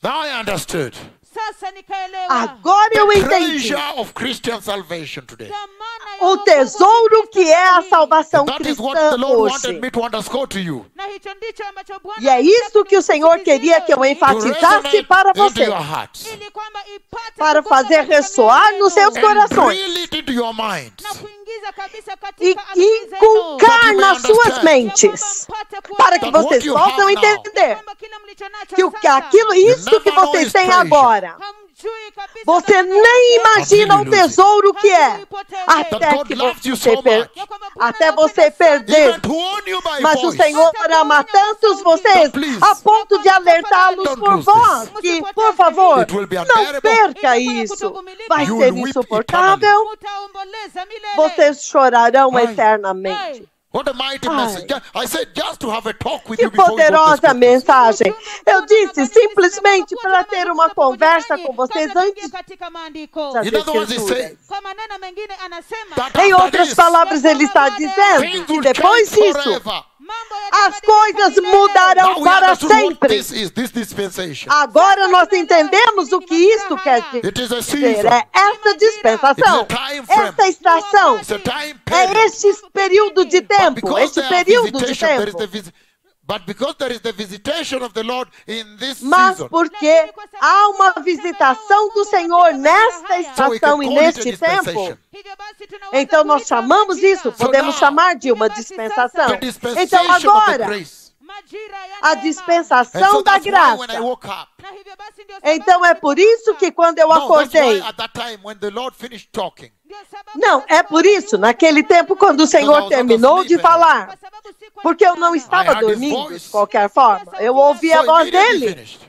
Now I understood sasa nikaelewa agora eu the entendi treasure of Christian salvation today. dhamana ya o tesouro que é a salvação That is what cristã the Lord hoje. wanted me to underscore to you. na hicho ndicho ambacho Bwana E é isso que o Senhor queria que eu To enfatizasse resonate para into você, your hearts. ili kwamba ipate para kugonga fazer katika ressoar mioyo nos seus yenu, And corações drill it into your minds. na kuingiza kabisa e katika akili zenu, inculcar That you may nas suas understand. mentes, mpate kuona para que That what vocês you possam have now, entender kwamba kile mlicho nacho que sasa, aquilo, isso que vocês têm agora, hamjui kabisa você kama nem imagina o tesouro que é, That até God que loves you você so per- much. até você perder. Even to warn you by Mas o voice. Senhor ama tantos vocês a ponto de alertá-los Don't por lose voz this. que, por favor, It will be não unbearable. perca isso. Vai You ser will weep insuportável. mutaomboleza milele. Vocês chorarão Ai. eternamente. What a mighty Ai. message. I said just to have a talk with Que you before you go to poderosa the scriptures. mensagem. Eu disse simplesmente para ter uma conversa com vocês antes katika maandiko. das In other words, he escrituras. said Kwa maneno mengine anasema that Em after outras this, palavras, ele está dizendo things que will depois change disso, forever. As coisas mudarão Now we para understood what sempre. this is, this dispensation. Agora nós entendemos o que isso quer It is a dizer. season. É essa dispensação, It is a time frame. essa estação, It's a time period. é este período de But tempo, because este there are período de visitation, there is tempo. the but because there is the visitation of the Lord in this Mas season, porque há uma visitação do Senhor nesta so we can estação e call it a neste tempo, dispensation. então nós chamamos isso, podemos now, chamar de uma dispensação. The dispensation Então of the agora, grace. a And dispensação so da that's why when I graça. woke up, Então é por isso que quando eu no, that's acordei, why at that time when the Lord finished talking, não, é por isso, naquele tempo quando o Senhor terminou de falar, porque eu não estava dormindo de qualquer forma, eu ouvi a so voz immediately dele. finished.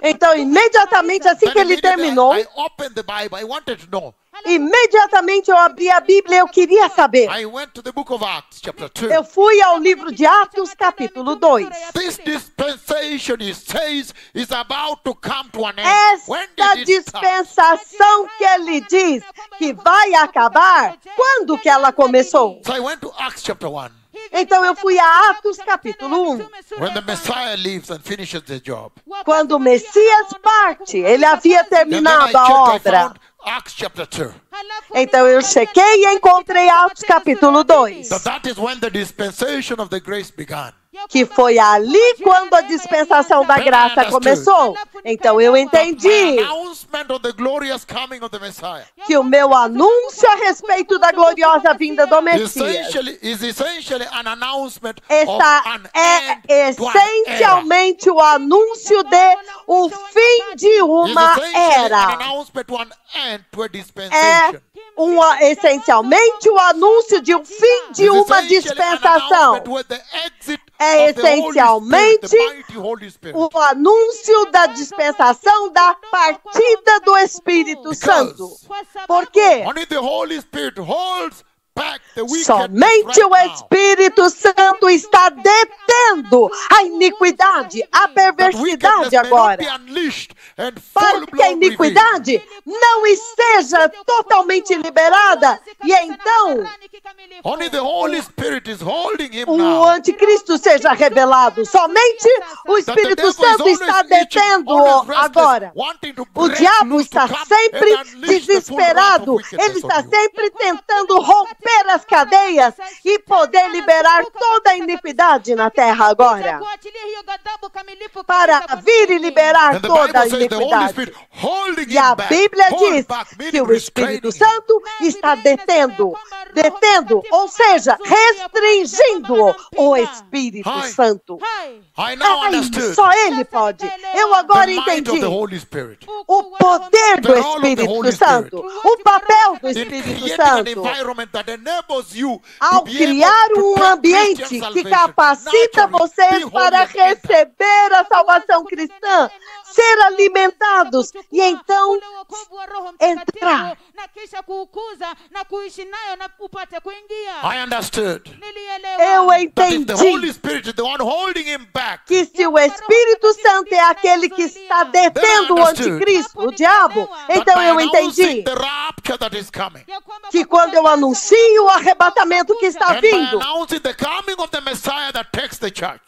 Então, imediatamente assim que ele Immediately terminou, I opened the Bible. I wanted to know. imediatamente eu abri a Bíblia e eu queria saber. I went to the book of Acts, chapter 2. Eu fui ao livro de Atos, capítulo 2. This dispensation, he says, is about to come to an end. When Esta did it start? dispensação que ele diz que vai acabar, quando que ela começou? So I went to Acts chapter 1. Então eu fui a Atos, capítulo 1. When the Messiah leaves and finishes the job. Quando o Messias parte, ele havia And then I terminado a checked, I obra. found Acts chapter 2. Então eu chequei e encontrei Atos, capítulo 2. So that is when the dispensation of the grace began. Que foi ali quando a dispensação da graça começou. Então eu My entendi announcement of the glorious coming of the Messiah que o meu anúncio a respeito da gloriosa vinda do Messias is essentially an announcement esta of an é end to an era. essencialmente o anúncio de o fim de Is uma essentially an era. announcement to an end to a É dispensation. essencialmente o anúncio de um fim de Is uma essentially an dispensação. announcement with the exit É of the Holy Spirit, essencialmente the mighty Holy Spirit. o anúncio da dispensação da partida do Espírito Santo. Por quê? Only the Holy Spirit holds back the wickedness Somente right o now. Espírito Santo está detendo a iniquidade, a That wickedness perversidade may not agora, be unleashed and para full que a blown revealed. iniquidade não esteja totalmente liberada e então Only the Holy Spirit is holding him o now. anticristo seja revelado. Somente o That the Espírito devil is Santo always está itching, detendo-o always restless, agora. wanting to O break diabo loose to está come sempre and unleash the full wrath of desesperado, wickedness ele está on you. sempre tentando romper as cadeias e poder liberar toda a iniquidade na terra agora. Para vir e liberar And the toda a Bible says the Holy iniquidade. Spirit holding E a him back, Bíblia hold diz back, meaning que o Espírito restraining him. Santo está detendo, ou seja, restringindo o Espírito Hi. Santo. I now Ai, understood só ele pode. Eu agora the might of entendi the Holy Spirit o poder do The role of the Espírito Holy Santo, Spirit. o papel do in Espírito creating an Santo, environment that enables you ao to be criar able to take ambiente Christian que salvation, capacita naturally, vocês be para holy and enter. receber a salvação cristã, ser alimentados e então entrar. na kisha kuukuza na kuishi nayo na upate kuingia. I understood Eu that if the Holy entendi Spirit is the one holding him back, que se o Espírito Santo é aquele que está detendo o anticristo, o diabo, that então by eu announcing entendi the rapture that is coming, que quando eu anuncio o arrebatamento que está and by vindo, announcing the coming of the Messiah that takes the church,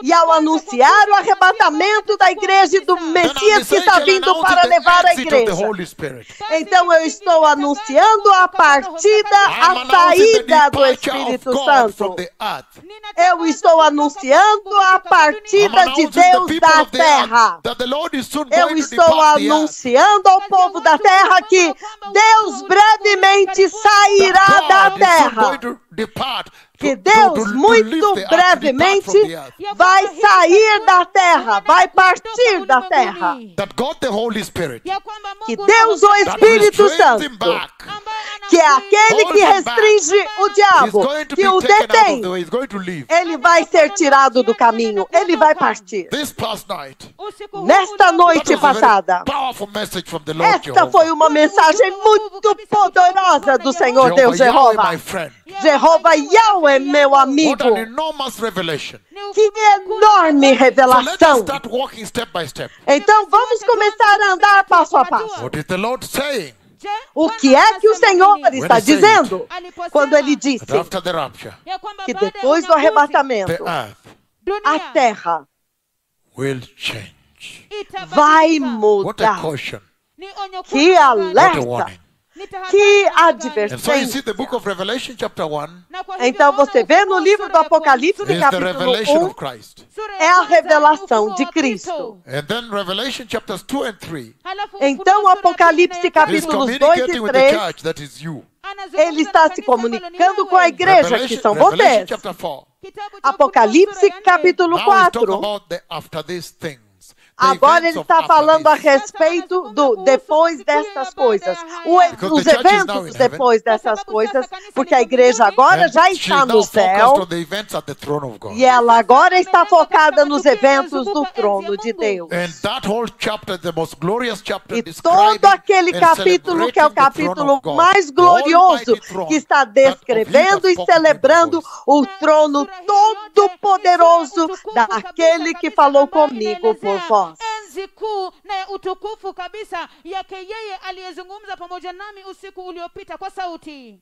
e ao anunciar o arrebatamento da igreja e do then I'm Messias que está essentially vindo para announcing levar the a exit of the igreja, Holy Spirit. então eu estou anunciando a partida, I'm a announcing the saída do departure of Espírito God Santo. from the earth. Eu estou anunciando a I'm partida de announcing the Deus people da of the earth terra. that the Lord is soon Eu going to estou depart the earth. anunciando ao povo da terra que Deus brevemente sairá That da God is soon terra. going to depart, Que to Deus lift muito the earth, to depart brevemente from the earth. vai sair da terra, vai partir da terra. That God the Holy Spirit, Que Deus, o that Espírito restrains him Santo, back, que é aquele que restringe o is diabo, going to que be o taken out of detém, the way. He's going to leave. ele vai ser tirado do caminho, ele vai partir. This past night, Nesta that noite was a very passada, powerful message from the Lord esta Jehovah. foi uma mensagem muito poderosa do Senhor Deus Jehovah, Jeová. my friend. Jeová Yahweh, meu What amigo. an enormous revelation. Que enorme So let us revelação. start walking step by step. Então vamos começar a andar passo a passo. What is the Lord saying? O que é que o Senhor está dizendo quando Ele disse After the rapture, que depois do arrebatamento, the earth a terra will change. vai What a mudar? caution. Que What a alerta! warning. Que And so you see advertência! the book of Revelation chapter 1 Então você vê no livro do Apocalipse, is the capítulo revelation 1, of Christ. é a revelação de Cristo. And then Revelation chapters 2 and 3 Então, Apocalipse is capítulos 2 e communicating with the 3, church that is you. ele está se comunicando com a igreja, que são Revelation vocês. chapter 4 Apocalipse capítulo now is talking 4. about the after these things. The Agora ele events of está after falando a this. respeito do depois destas coisas. Because Os the church is now eventos in depois dessas coisas, porque a igreja agora And já she's está now no focused céu on the events at the throne of God. e ela agora está focada nos eventos do trono de Deus. And that whole chapter, the most glorious chapter, E describing todo aquele and capítulo, que é o celebrating the throne capítulo of God, mais the glorioso, almighty throne que está that of him descrevendo has e spoken celebrando with the voice. o trono todo-poderoso daquele que falou comigo por vós. enzi kuu na utukufu kabisa yake yeye aliyezungumza pamoja nami usiku uliopita kwa sauti.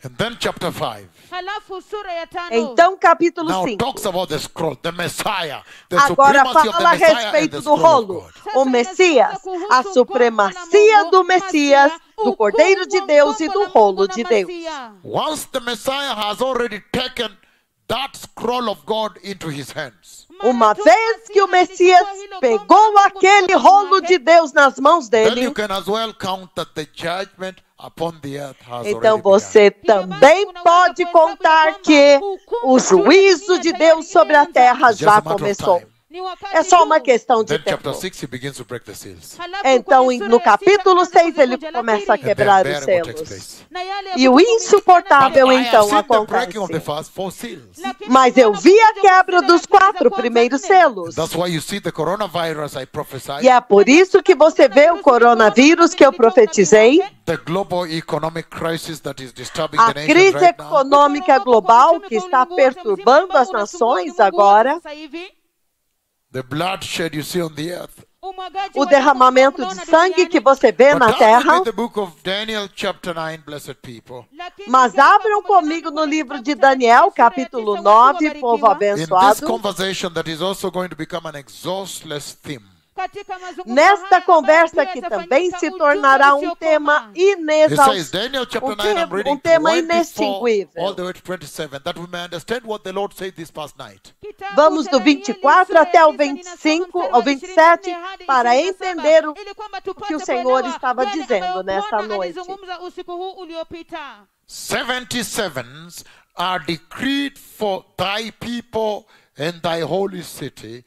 And then chapter 5 Halafu sura ya 5 Então, capítulo now 5. talks about the scroll, the Messiah, the Agora supremacy of the fala a Messiah and the respeito do scroll of rolo, God. o Messias, a supremacia do Messias, do Cordeiro de Deus e do rolo de Deus. Once the Messiah has already taken that scroll of God into his hands, Uma vez que o Messias pegou aquele rolo de Deus nas mãos then dele, you can as well count that the judgment upon the earth has então already begun. você também pode contar que o juízo de Deus sobre a terra It's just já a matter of começou. time. É só uma questão de Then chapter tempo. 6 he begins to break the seals. Então, no capítulo 6, ele começa a And then quebrar os bearing what takes selos. place. E o insuportável, I have então, seen the breaking of the acontece. first 4 seals. Mas eu vi a quebra dos 4 primeiros selos. That's why you see the coronavirus I prophesied, E é por isso que você vê o coronavírus que eu profetizei, the global economic crisis that is disturbing a the nations crise right now. econômica global que está perturbando as nações agora, The bloodshed you see on the earth. o derramamento de sangue que você vê But na turn with terra. me the book of Daniel chapter 9, blessed people. Mas abram comigo no livro de Daniel, capítulo 9, povo In this abençoado. conversation that is also going to become an exhaustless theme. Nesta conversa que também se tornará um tema It says, inexaustivo, Daniel chapter 9, I'm reading tema right before inextinguível. all the way to 27, that we may understand what the Lord said this past night. Vamos do 24 até o 25, ao 27, para entender o que o Senhor estava dizendo nessa noite. 77s are decreed for thy people and thy holy city,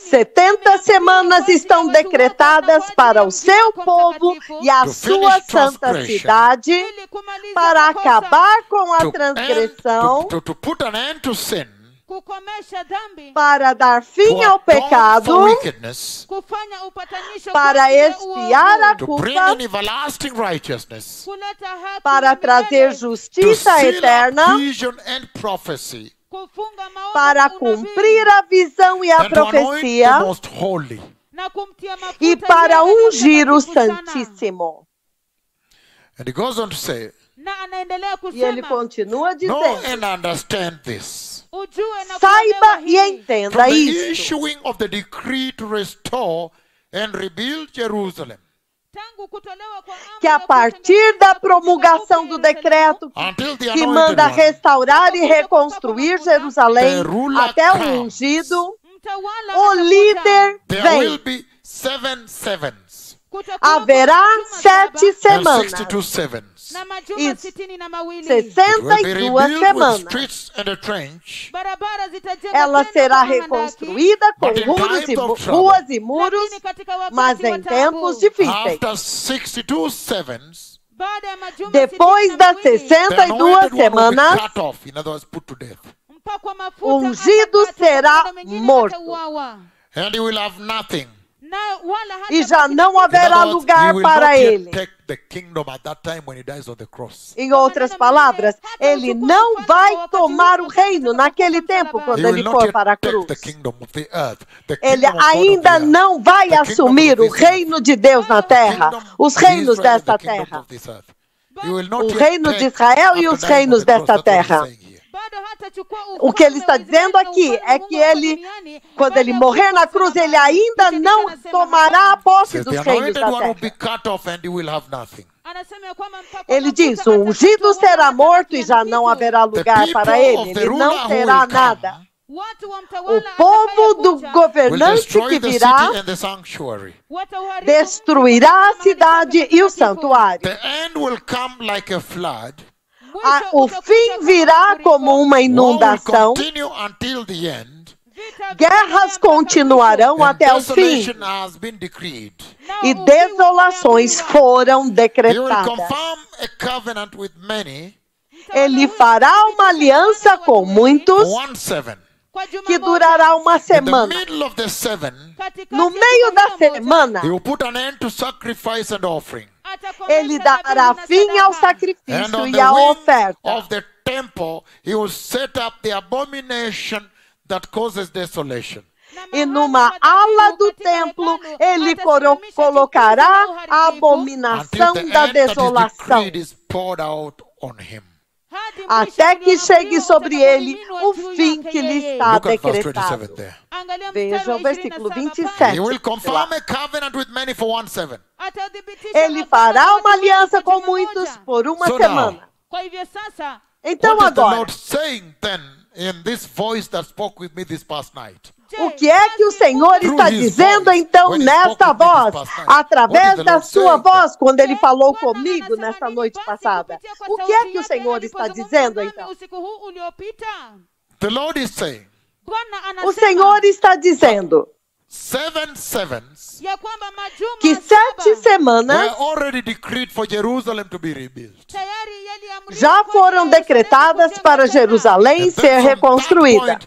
70 semanas estão decretadas para o seu povo e a sua santa cidade, para acabar com a transgressão, to put an end to sin, para dar to fim ao atone pecado, for wickedness, para expiar a to bring culpa, an everlasting righteousness, para trazer to justiça seal up eterna, vision and prophecy, para cumprir a visão e a and to anoint the profecia most holy. e para ungir o Santíssimo. And he goes on to say, E ele continua know dizendo: and understand this. saiba e entenda From the isto. issuing of the decree to restore and rebuild Jerusalem Que a partir da promulgação do decreto until the que anointed manda one, restaurar e reconstruir Jerusalém até o ungido, o líder there will vem. be 7 sevens Haverá 7 and semanas 62 sevens. e It will be 62 rebuilt with semanas. streets and a trench, Ela será reconstruída com But in muros times of trouble, ruas e muros, mas em tempos difíceis. after 62 sevens, Depois das the 62 anointed one will be semanas, cut off, in other words, put to death. o ungido será morto. And he will have nothing e já não haverá lugar para ele. Em outras palavras, ele não vai tomar o reino naquele tempo quando ele for para a cruz. Ele ainda não vai assumir o reino de Deus na terra, os reinos desta terra. O reino de Israel e os reinos desta terra. O que ele está dizendo aqui é que ele, quando ele morrer na cruz, ele ainda não tomará a posse dos reinos da terra. Ele diz, o ungido será morto e já não haverá lugar para ele. Ele não terá nada. O povo do governante que virá destruirá a cidade e o santuário. O fim virá como uma inundação. Guerras continuarão até o fim. E desolações foram decretadas. Ele fará uma aliança com muitos que durará uma semana. No meio da semana, ele dará fim ao sacrifício e à oferta. E numa ala do templo, ele colocará a abominação da desolação. Até que chegue sobre ele o fim que lhe está decretado. Veja o versículo 27. Ele fará uma aliança com muitos por uma semana. Então agora, o que é que o Senhor está dizendo então nesta voz, através da sua voz, quando ele falou comigo nesta noite passada? O que é que o Senhor está dizendo então? O Senhor está dizendo que 7 semanas já foram decretadas para Jerusalém ser reconstruída.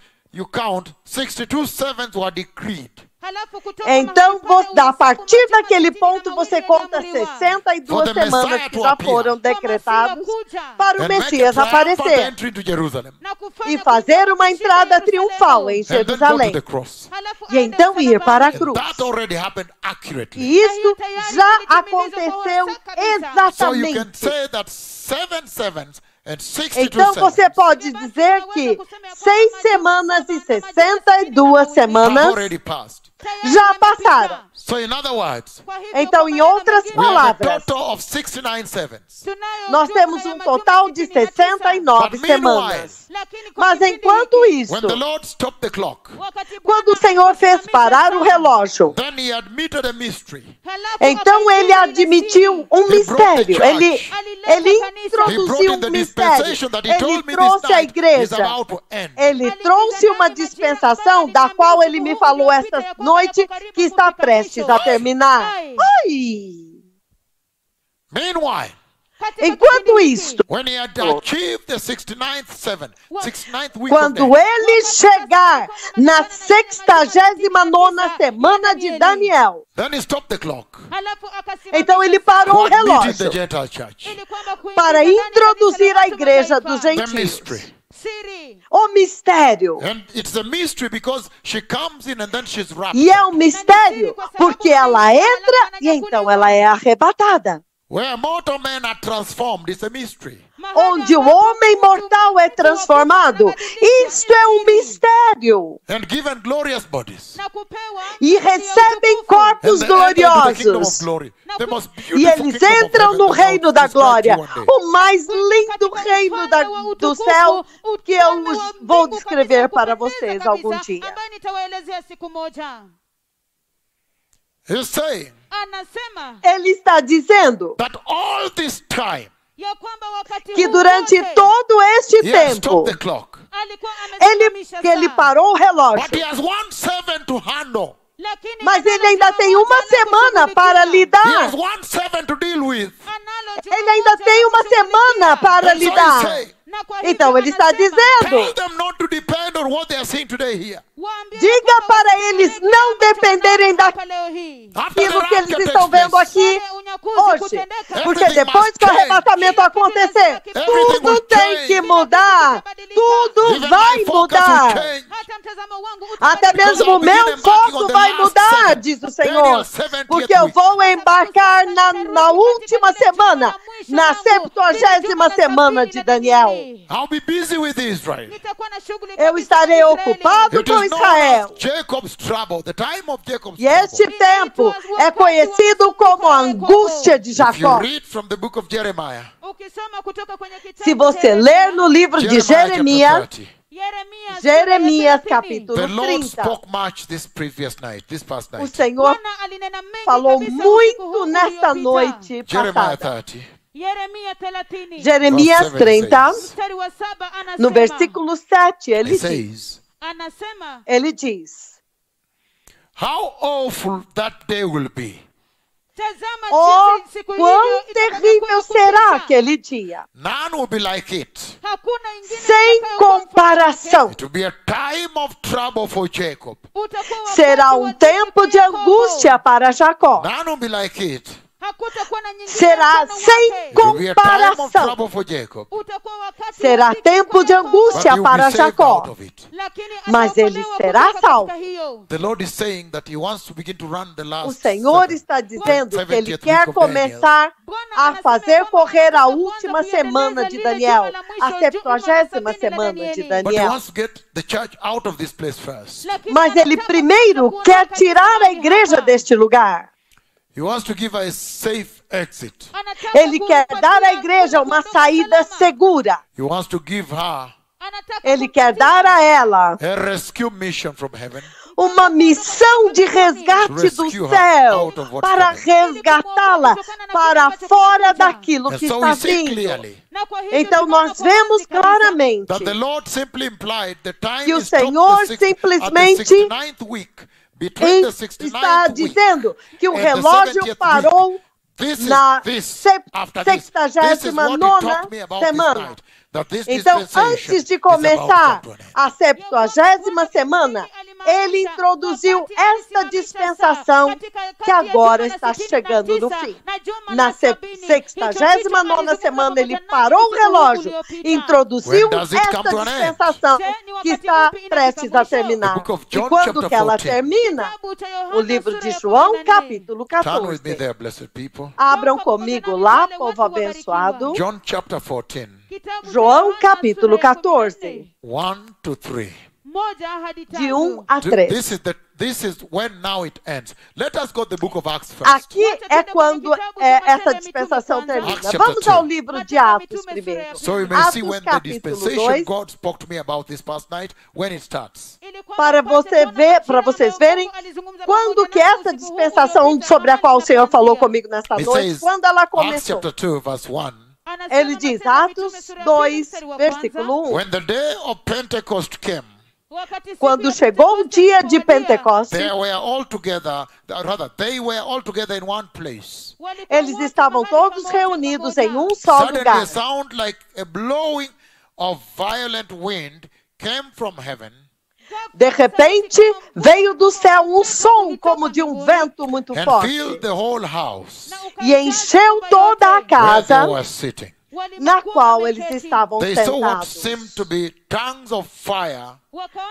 Então, a partir daquele ponto, você conta 62 semanas que já foram decretadas para o Messias aparecer e fazer uma entrada triunfal em Jerusalém. E então ir para a cruz. E isso já aconteceu exatamente. Então você pode dizer que 6 semanas e 62 semanas já passaram. Então, em outras palavras, nós temos um total de 69 semanas. Mas enquanto isso, quando o Senhor fez parar o relógio, então ele admitiu um mistério. Ele introduziu um mistério. Ele trouxe a igreja. Ele trouxe uma dispensação da qual ele me falou esta noite que está prestes a terminar. Ai! Enquanto isto, quando ele chegar na 69ª semana de Daniel, então ele parou o relógio para introduzir a igreja dos gentios. O mistério. E é um mistério porque ela entra e então ela é arrebatada. Onde o homem mortal é transformado. Isto é um mistério. E recebem corpos gloriosos. E eles entram no reino da glória. O mais lindo reino do céu que eu vou descrever para vocês algum dia. Ele está dizendo que durante todo este tempo ele parou o relógio. Mas ele ainda tem uma semana para lidar. Ele ainda tem uma semana para lidar. Então ele está Tell dizendo, them not to depend on what they are saying today here. diga para eles não dependerem After daquilo the que eles rapture estão takes vendo place, aqui hoje. Porque Everything depois must que o change. arrebatamento acontecer, Everything tudo will tem change. que mudar. Tudo even vai my focus will mudar. change. Até Because mesmo I'll o begin meu embarking foco on the vai last mudar, seven. diz o Daniel, Senhor. 70th Porque eu week. vou embarcar na última semana, na 70ª semana de Daniel. I'll be busy with Israel. Eu estarei ocupado It com is known Israel. as Jacob's trouble, the time of Jacob's E este trouble. tempo é conhecido como a angústia de If you Jacó. read from the book of Jeremiah, Se você ler no livro de Jeremiah Jeremias, chapter 30, Jeremias the capítulo Lord 30, spoke much this past o night. Senhor falou muito nesta noite Jeremiah passada. 30, Jeremias Verse 7 30, says, no versículo 7, it says, ele diz: how awful that day will be. Oh, quão terrível será aquele dia, None will be like it. sem comparação. It will be a time of trouble for Jacob. Será um tempo de angústia para Jacó. None will be like it. Será sem It will be a time of comparação. trouble for Jacob. Será tempo de But angústia he will para be saved out Jacó. of it. Mas ele será salvo. The Lord is saying that He wants to begin to run the O last Senhor seven. está dizendo que Ele 70th quer week of Daniel. começar a fazer correr a última semana de Daniel, a 70ª semana de But He Daniel. wants to get the church out of this place first. Mas Ele primeiro quer tirar a igreja deste lugar. He wants to give her a safe exit. Ele quer dar à igreja uma saída segura. He wants to give her Ele quer dar a ela a rescue mission from heaven. uma missão de resgate do céu para resgatá-la para fora daquilo And que so está we see vindo. clearly Então nós vemos claramente that the Lord simply implied the time que o is stopped Senhor at the simplesmente 69th week. Between the está 69th week dizendo que o and the relógio 70th parou week. This is na this after this. This is what He 69ª taught me about this semana. night. That this Então, dispensation antes de is about começar to come to an end. a 70ª semana, ele introduziu esta dispensação que agora está chegando no fim. Na 69ª semana, ele parou o relógio, introduziu When does it come esta to an end? dispensação que está prestes a terminar. The book of E John, quando chapter que ela 14. termina? O livro de João, capítulo Turn with me 14. there, blessed people. Abram comigo lá, povo abençoado. John chapter 14, João, capítulo 14, 1 to 3. de 1 a 3. This is when now it ends. Let us go to the book of Acts first. Aqui é quando essa dispensação termina. Acts chapter Vamos ao 2. livro de Atos primeiro. So you may see Atos when the capítulo dispensation 2, God spoke to me about this past night, when it starts. para vocês verem quando que essa dispensação sobre a qual o Senhor falou comigo nesta It noite, says, quando ela Acts começou. chapter 2, verse 1. Ele diz, Atos 2, versículo 1. When the day of Pentecost came, Quando chegou o dia de Pentecostes, they were all together in one place. eles estavam todos reunidos em um só Suddenly lugar. a sound like a blowing of violent wind came from heaven De repente, veio do céu um som como de um vento muito and forte filled the whole house e encheu toda a where casa they were sitting. na qual eles estavam They saw what sentados. seemed to be tongues of fire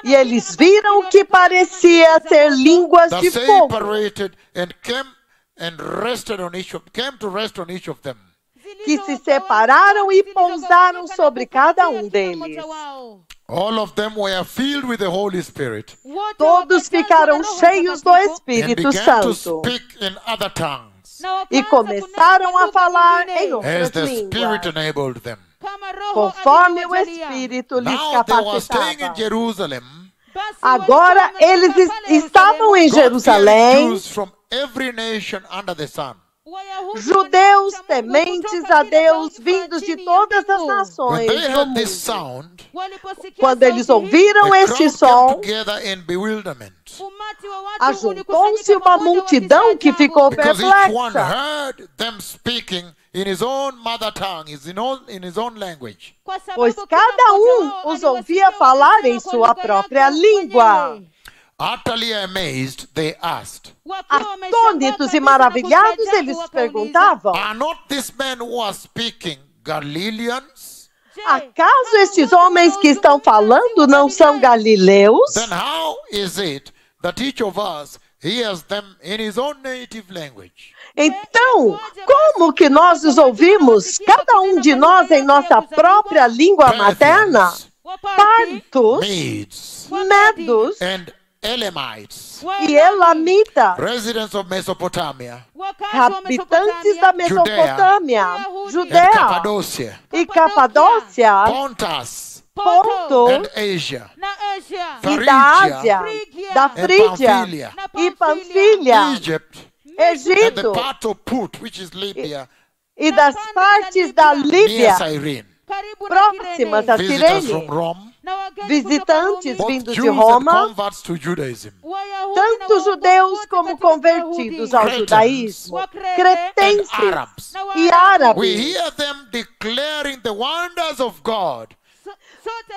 E eles viram o que parecia ser línguas that de fogo separated and came to rest on each of them. que se separaram e pousaram sobre cada um deles. All of them were filled with the Holy Spirit Todos ficaram cheios do and Espírito began to Santo speak in other tongues e começaram a falar em as outras the Spirit línguas, enabled them. conforme o Espírito lhes Now they were staying in capacitava. Jerusalem. Agora eles estavam em God fearing Jerusalém. Jews from every nation under the sun. judeus tementes a Deus, vindos de todas as nações When they do heard this mundo. sound, Quando eles ouviram the este crowd som, came together in bewilderment, ajuntou-se uma multidão que ficou because each one perplexa, heard them speaking in his own mother tongue, in his own language. pois cada os ouvia falar em sua própria língua. Utterly amazed, they asked, Atônitos e maravilhados, eles perguntavam: "Are not these men who are speaking Galileans? acaso estes homens que estão falando não são galileus? Then how is it that each of us hears them in his own native language?" Então, como que nós os ouvimos, cada um de nós em nossa própria língua materna? Partos, Medes medos and Elamites, e elamitas, residents of Mesopotamia habitantes da Mesopotâmia, and Judéia Cappadocia, e Capadócia, Pontus Ponto and Asia, e da Ásia, da and Frígia Pamphylia, e Panfilha, Egypt, and the Egito part of Put, which is Libya, e das partes da near Líbia, Cyrene, próximas a visitors Cirene, from Rome, visitantes both vindos Jews de and Roma, converts to Judaism, tanto judeus como convertidos ao judaísmo, and cretenses Arabs. e We árabes. hear them declaring the wonders of God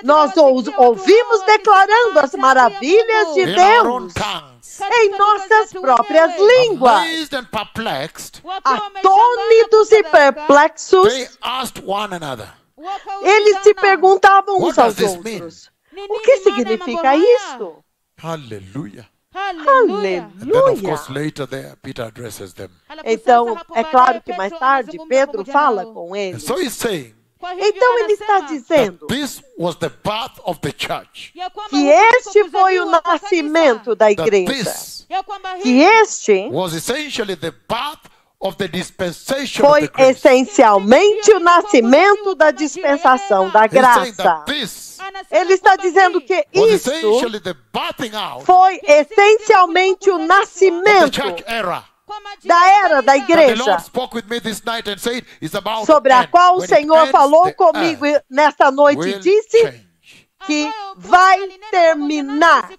Nós os ouvimos declarando as maravilhas de in our own Deus tongues, em nossas próprias línguas. amazed and perplexed. Atônitos e perplexos, They asked one another, eles se perguntavam uns What aos does this mean? outros: o que significa isso? hallelujah. Aleluia! And then, of course, later there, Peter addresses them. Então, é claro que mais tarde Pedro fala com And eles. so he's saying Então ele está dizendo that this was the birth of the church. que este foi o nascimento da That igreja, this que este was essentially the birth of the dispensation of foi the grace. essencialmente o nascimento da dispensação da He's saying graça. that this Ele está dizendo que was isso essentially the birthing out foi essencialmente o of the nascimento church era. da era da That the igreja, Lord spoke with me this night and said it's about sobre to a end. qual o When it Senhor ends, falou the comigo earth nesta noite e will disse change. que vai terminar,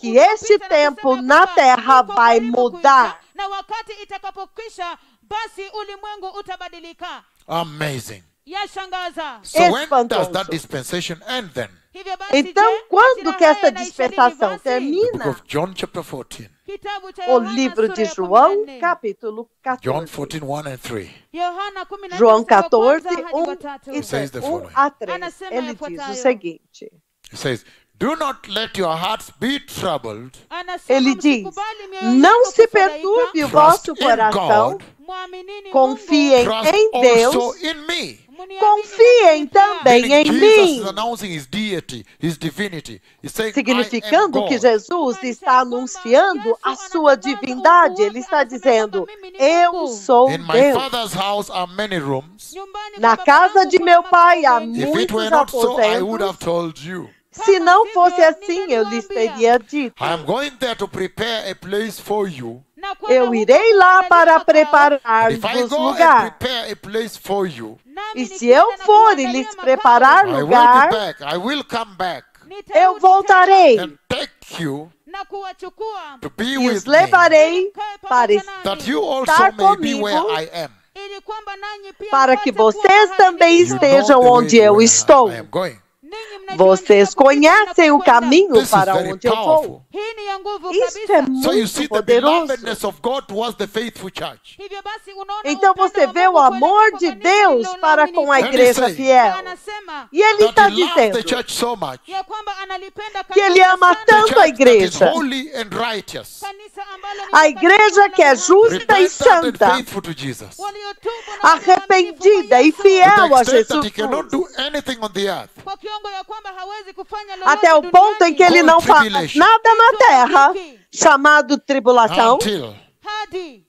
que este tempo na terra vai mudar. na wakati itakapokwisha basi ulimwengu utabadilika. Amazing. Yashangaza. So when does Espantoso. that dispensation end then? Hivyo basi, Então, je, quando majira que essa haya yanaisha lini dispensação basi? The book termina? of John chapter 14. Kitabu cha O Yohana livro sura de ya João, 14. capítulo John 14. 14, 1 and 3. Yohana 14 João mstari wa 14, kwanza hadi wa tatu. e Says the 1 following. a 3. Anasema Ele diz o yafuatayo. seguinte: It says, "Do not let your hearts be troubled. Anasema, ele diz, msikubali mioyo não yenu se kufadhaika, perturbe o Trust vosso in coração, God. mwaminini confiem Trust em also Deus, in me." Mungu, confiem também Meaning em Jesus is mim. announcing his deity, his divinity. He's saying, I am Significando que God. Jesus está anunciando a sua divindade. Ele está dizendo: eu sou In my Deus. Father's house are many rooms. nyumbani Na kwa casa Baba de yangu meu kuna pai há makao If it muitos were not so, I would have aposentos. told you. Se não fosse assim, eu lhes teria dito: I am going there to prepare a place for you. na kwenda eu huko irei lá kuandalia para makao, And if I preparar-vos go and lugar. prepare a place for you, nami E se nikienda eu na for e kuandalia lhes makao, preparar I will be lugar, back. I will come back nitarudi eu voltarei and take you na kuwachukua to be e with os me, levarei para that you also estar may be comigo, where I am. ili kwamba nanyi pia para mpate que kuwa vocês mahali também nilipo. You know estejam the way onde to eu where estou. I am going. Ninyi mnajua Vocês njia kupita na conhecem o kukwenda. caminho This is para very onde eu powerful. vou. Hii ni ya nguvu Isto kabisa. é So you see muito the poderoso. belovedness of God towards the faithful church. Hivyo basi unaona Então upendo você wa vê o Mungu amor kuelekea de kwa kanisa Deus lililo para la com a uaminifu. igreja say, fiel. Anasema E ele That está he loves the dizendo church so much. ya kwamba analipenda que ele kanisa ama sana. The tanto a church that is igreja, holy and righteous. Kanisa ambalo ni a igreja que é justa e Repentant and santa, faithful to Jesus. waliotubu na arrependida e To fiel a the extent that he Jesus, cannot do anything on the earth. kwa kiwango ya kwamba hawezi kufanya lolote até o ponto em que ele não faz Tribulation. nada na terra, chamado tribulação, Until hadi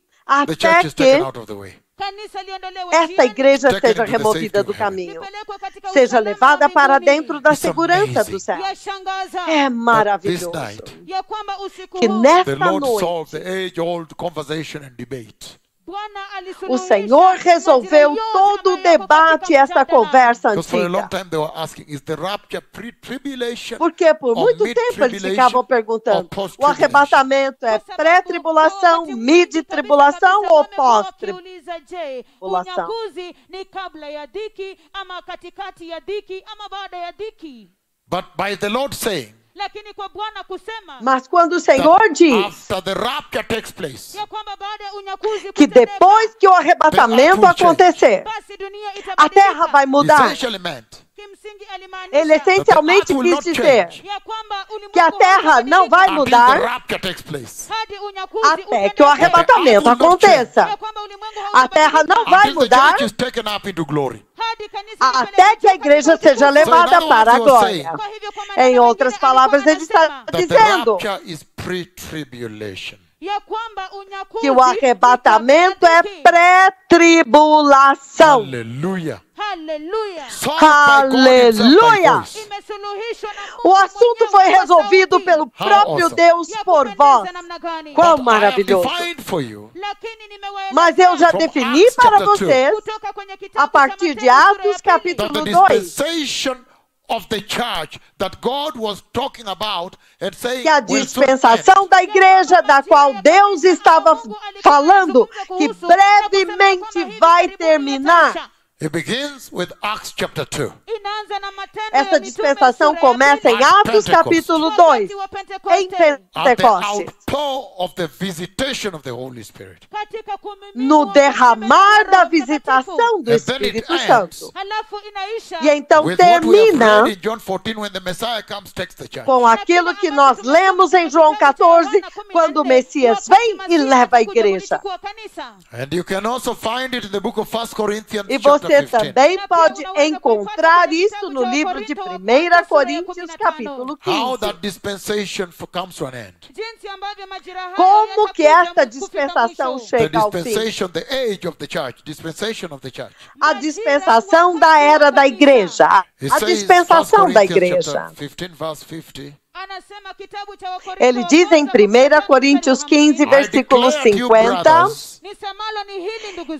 the até church is taken que out of the way. kanisa liondolewe esta njiani, igreja Taken seja into the removida safety do of heaven. caminho, lipelekwe katika seja usalama levada wa para mbinguni. dentro da It's segurança amazing. do céu. Yashangaza É This maravilhoso night, ya kwamba usiku que huu the nesta Lord noite solved the age-old conversation and debate. O Senhor resolveu todo o debate e essa conversa antiga. Porque por muito tempo eles ficavam perguntando, o arrebatamento é pré-tribulação, mid-tribulação ou pós-tribulação? But by the Lord saying, mas quando o Senhor diz place, que depois que o arrebatamento acontecer, a terra vai mudar, ele essencialmente quis dizer que a terra não vai mudar até que o arrebatamento aconteça. A terra não vai mudar até que a igreja seja levada para a glória. Em outras palavras, ele está dizendo que o arrebatamento é pré-tribulação. Aleluia. Aleluia! O assunto foi resolvido pelo próprio Deus por vós. Quão maravilhoso! Mas eu já defini para vocês, a partir de Atos capítulo 2, que a dispensação da igreja, da qual Deus estava falando, que brevemente vai terminar. It begins with Acts chapter 2. Essa dispensação começa em Atos capítulo 2, em Pentecostes, no derramar da visitação do Espírito Santo. E então termina com aquilo que nós lemos em João 14, quando o Messias vem e leva a igreja. E você também pode encontrar isso no livro de 1 Coríntios, capítulo 15. Como que esta dispensação chega ao fim? A dispensação da era da igreja. A dispensação da igreja. Ele diz em 1 Coríntios 15, versículo 50,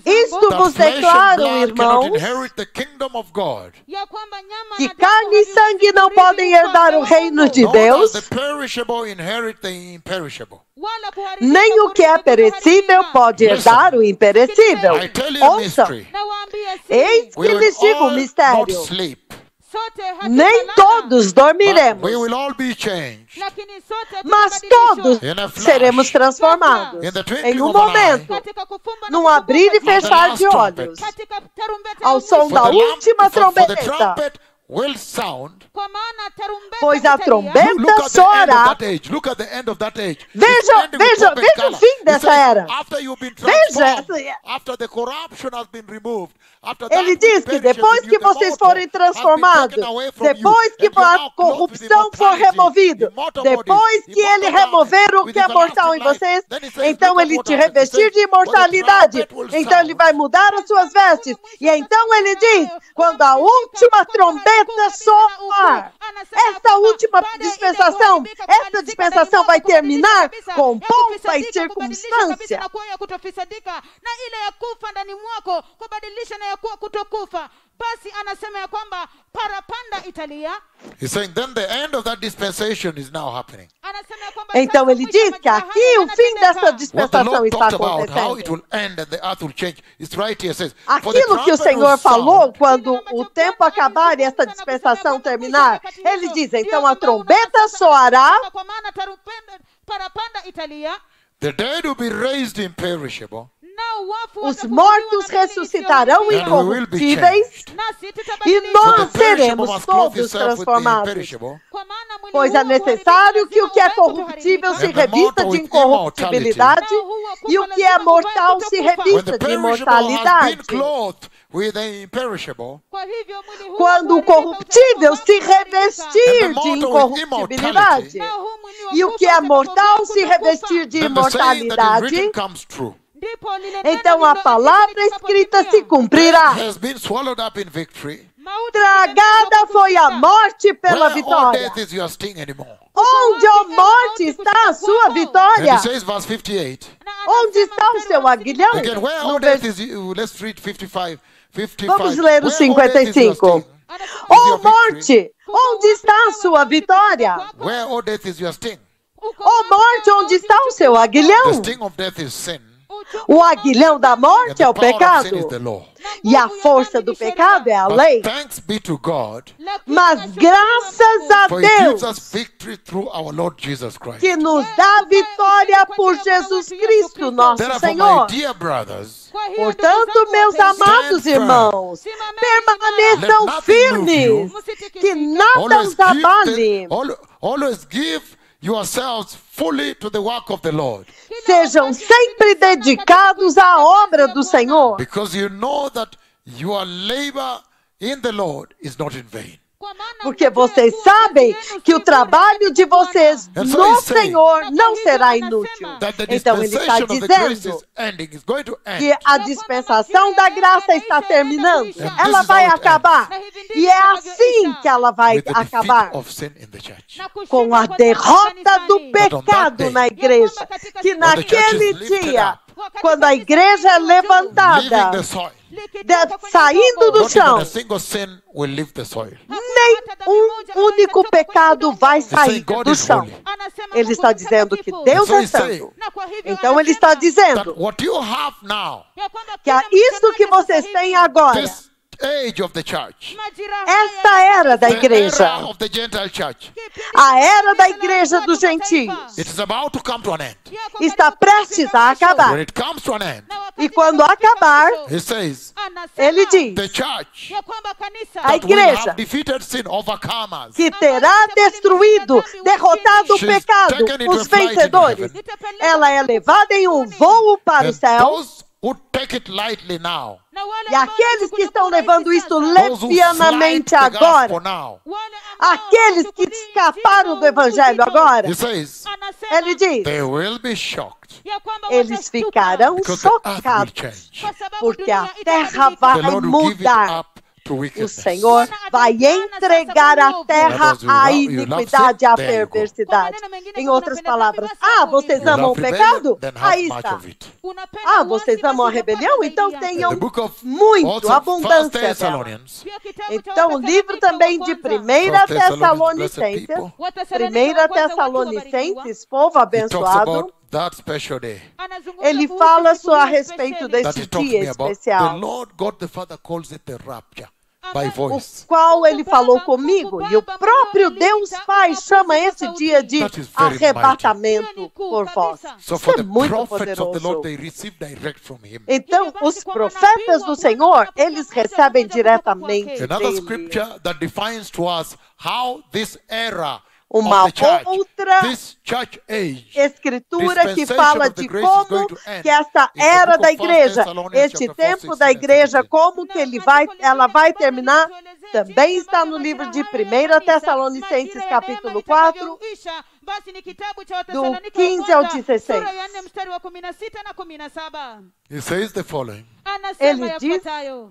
isto vos declaro, irmãos, que carne e sangue não podem herdar o reino de Deus, nem o que é perecível pode herdar o imperecível. Ouçam, eis que lhes digo o mistério. Nem todos dormiremos, mas todos seremos transformados em um momento, num abrir e fechar de olhos, ao som da última trombeta. Pois a trombeta soará. Veja o fim dessa era. Veja. Ele diz que depois que vocês forem transformados, depois que a corrupção for removida, depois que ele remover o que é mortal em vocês, então ele te revestir de imortalidade. Então ele vai mudar as suas vestes. E então ele diz, quando a última trombeta soar, esta última dispensação, esta dispensação vai terminar com pompa e circunstância. He's saying then the end of that dispensation is now happening. Então ele diz que aqui o fim dessa dispensação está acontecendo. Aquilo que o Senhor falou quando o tempo acabar e essa dispensação terminar, ele diz, então a trombeta soará, the dead will be raised imperishable. Os mortos ressuscitarão incorruptíveis e nós seremos todos transformados. Pois é necessário que o que é corruptível se revista de incorruptibilidade e o que é mortal se revista de imortalidade. Quando o corruptível se revestir de incorruptibilidade e o que é mortal se revestir de imortalidade, então a palavra escrita se cumprirá. Tragada foi a morte pela vitória. Onde, ó morte, está a sua vitória? Onde está o seu aguilhão? Again, where, No O death vers- is you? Let's read 55. Vamos ler o Where, O death, is your 55. sting? Ó morte, onde está a sua vitória? Where, O death, is your sting? Ó morte, onde está o seu The aguilhão? sting of death is sin. O aguilhão da And morte é the o power of sin is the pecado. law. E a força do pecado é a But lei. thanks be to God, Mas graças a for He gives Deus us victory through our Lord Jesus Christ. que nos dá vitória por Jesus Cristo, nosso Therefore, my Senhor. dear brothers, Portanto, meus amados irmãos, permaneçam Let nothing move firmes, you. que nada os abale. Always give yourselves fully to the work of the Lord, Sejam sempre dedicados à obra do Senhor, because you know that your labor in the Lord is not in vain. porque vocês sabem que o trabalho de vocês And so no he's saying Senhor não será inútil. That the Então ele está dispensation of the grace dizendo is ending, is going to end. que a dispensação da graça está terminando. And Ela this is vai how it acabar. E é assim que ela vai With the defeat acabar. of sin in the church. Com a derrota do pecado na igreja. Que naquele dia, quando a igreja é Leaving levantada, the soil. saindo do Not even chão, a single sin will leave the soil. nem um único pecado vai He's saying sair God do is chão. holy. Ele está dizendo que Deus So é he's saying santo. Então ele está That dizendo what you have now, que isso que vocês têm agora, this age of the church, esta era da the igreja, era of the Gentile church, a era da igreja dos gentios, it is about to come to an end. está prestes a When acabar. it comes to an end, E quando acabar, he says, ele diz, the church a that will igreja have defeated sin, overcomers, que terá destruído, derrotado o She's pecado, taken into os flight vencedores, into ela é levada em um voo para o and céu. those who take it lightly now, E aqueles que estão levando isto those who slight levianamente the agora, gospel now, aqueles que escaparam do evangelho agora, he says, ele diz, they will be shocked eles ficarão because the earth will chocados, change. porque a terra The vai Lord will give it mudar. up to O wickedness. Senhor vai entregar a terra à iniquidade, à perversidade. Em outras palavras, vocês You amam o love pecado? rebellion, then Aí have much está. of it. Vocês amam a rebelião? Então tenham The book of muito, also 1 abundância dela. Thessalonians, Então, o livro também de 1 Tessalonicenses, 1 Tessalonicenses, povo he talks abençoado, about that special day. ele fala a respeito That desse he talks dia me about. The especial, Lord God the Father calls it the rapture by o voice. qual ele falou comigo, e o próprio Deus Pai chama esse dia de That is very arrebatamento por voz. So Isso for é the muito prophets of the Lord, poderoso. they receive direct from him. Então, os profetas do Senhor, eles recebem diretamente Another dele. scripture that defines to us how this era Uma of the church, outra this church age, escritura que dispensation fala of the de grace is going como to end. que essa It's the era book da of 1 igreja, Thessalonians este chapter 4, tempo 16 da and igreja, 17. como que ela vai terminar, também está no livro de 1 Tessalonicenses, capítulo 4, do 15 ao 16. He says the following. Ele diz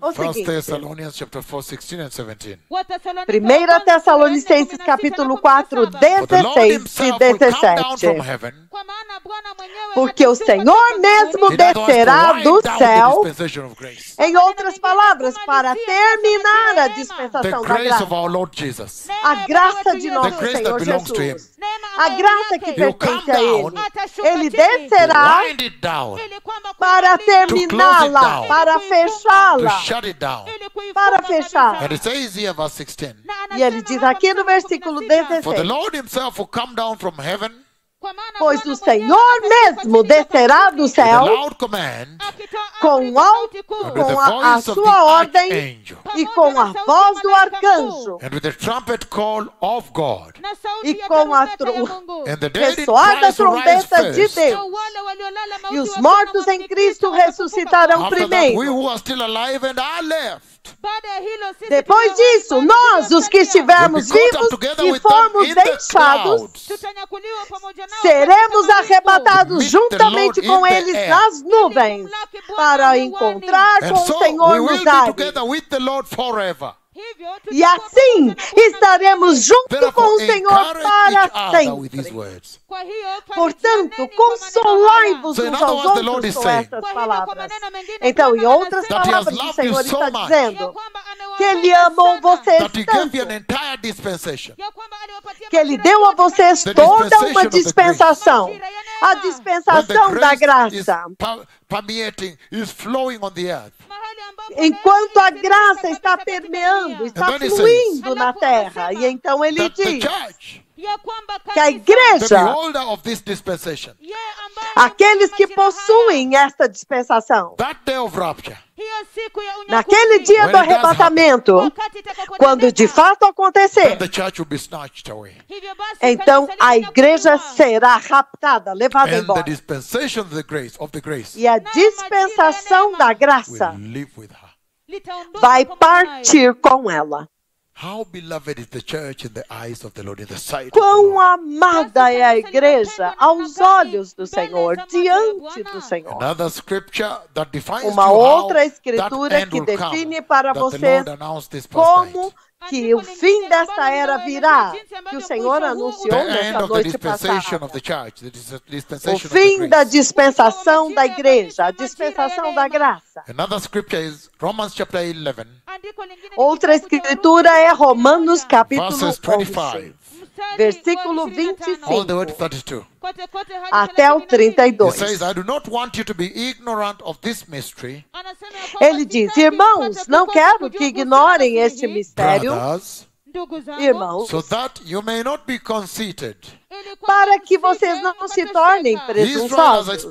o 1 seguinte, Thessalonians chapter 4, 16 and 17. 1 Tessalonicenses, capítulo 4, For the Lord 16 himself e will come down from 17. heaven. Porque o Senhor mesmo He does to descerá wind do down céu, the dispensation of grace. em outras palavras, para terminar a The dispensação da grace of graça. our Lord Jesus. A graça de The nosso grace Senhor that belongs to him. Jesus. A graça que He'll come pertence a Ele. down, Ele descerá wind it down, para terminá-la, para to fechá-la, shut it down. para fechar. And it says here, verse 16. E ele diz aqui no versículo For the 16, Lord himself will come down from heaven pois o Senhor mesmo descerá do with a céu loud command com and with the a voice of the sua ordem archangel e com a voz do arcanjo and with the trumpet call of God. e com a And the dead in ressoar da Christ will rise trombeta de first. Deus. E os mortos em Cristo ressuscitarão After that, we primeiro. who are still alive and are left Depois disso, nós, os que estivermos will be caught up vivos together e with them formos in the deixados, clouds. seremos arrebatados Meet the juntamente Lord com in the eles air. nas nuvens para encontrar And com o so Senhor we will nos be ares. together with the Lord forever. E assim estaremos junto com o Senhor para sempre. Portanto, consolai-vos uns aos outros com essas palavras. Então, em outras palavras, o Senhor está dizendo que Ele amou vocês tanto, que Ele deu a vocês toda uma dispensação, a dispensação da graça. Enquanto a graça está permeando, está fluindo na terra. E então Ele diz que a igreja, aqueles que possuem esta dispensação, naquele dia do arrebatamento, quando de fato acontecer, então a igreja será raptada, levada embora. E a dispensação da graça vai partir com ela. Quão amada é a igreja aos olhos do Senhor, diante do Senhor. Uma outra escritura que define para vocês como que o fim desta era virá, que o Senhor anunciou nesta noite passada. O fim da dispensação da igreja, a dispensação da graça. Outra escritura é Romanos capítulo 11, versículo 25 até o 32. Ele diz: irmãos, não quero que ignorem este mistério, irmãos, para que vocês não se tornem presunçosos.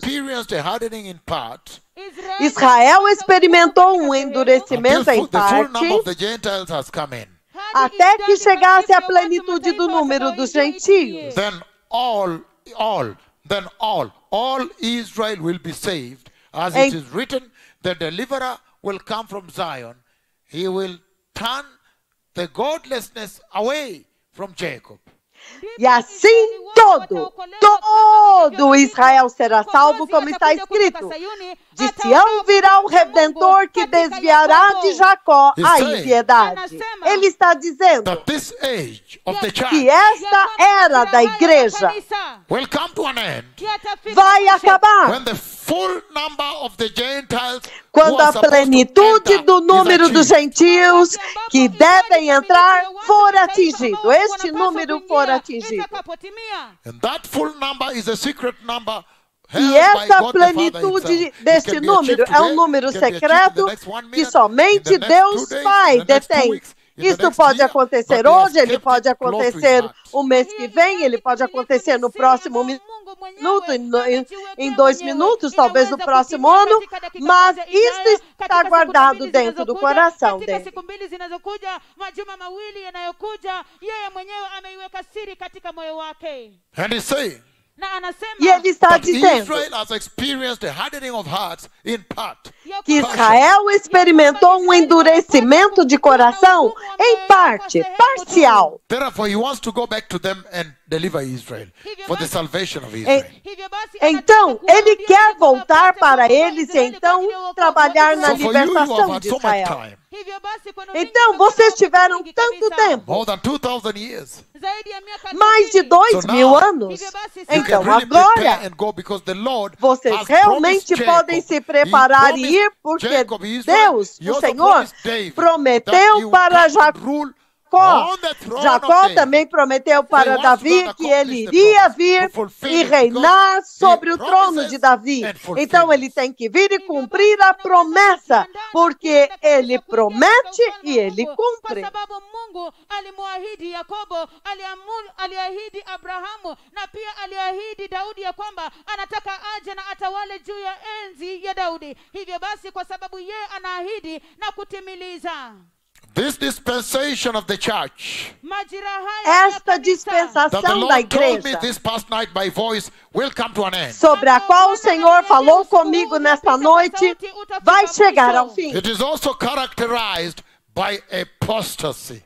Israel experimentou um endurecimento em parte, até que chegasse a plenitude do número dos gentios. Then all Israel will be saved, as it is written, the deliverer will come from Zion. He will turn the godlessness away from Jacob. E assim todo Israel será salvo, como está escrito. De Sião virá o Redentor que desviará de Jacó a impiedade. Ele está dizendo que esta era da igreja vai acabar quando a plenitude do número dos gentios que devem entrar for atingido. Este número for atingido. E essa plenitude deste número é um número secreto que somente Deus Pai detém. Isso pode acontecer hoje, ele pode acontecer o mês que vem, ele pode acontecer no próximo minuto, em 2 minutos, talvez no próximo ano, mas isso está guardado dentro do coração dele. E ele está dizendo que Israel experimentou um endurecimento de coração em parte, parcial. Então, ele quer voltar para eles e então trabalhar na libertação de Israel. Então, vocês tiveram tanto tempo, mais de 2.000 anos. Então, agora, vocês realmente podem se preparar e ir, porque Deus, o Senhor, prometeu para Jacó. Jacó também prometeu para Davi que ele iria vir e reinar sobre o trono de Davi. Então ele tem que vir e cumprir a promessa, porque ele promete e ele cumpre. This dispensation of the church, esta dispensação da igreja, sobre a qual o Senhor falou comigo nesta noite, vai chegar ao fim. It is also characterized by apostasy.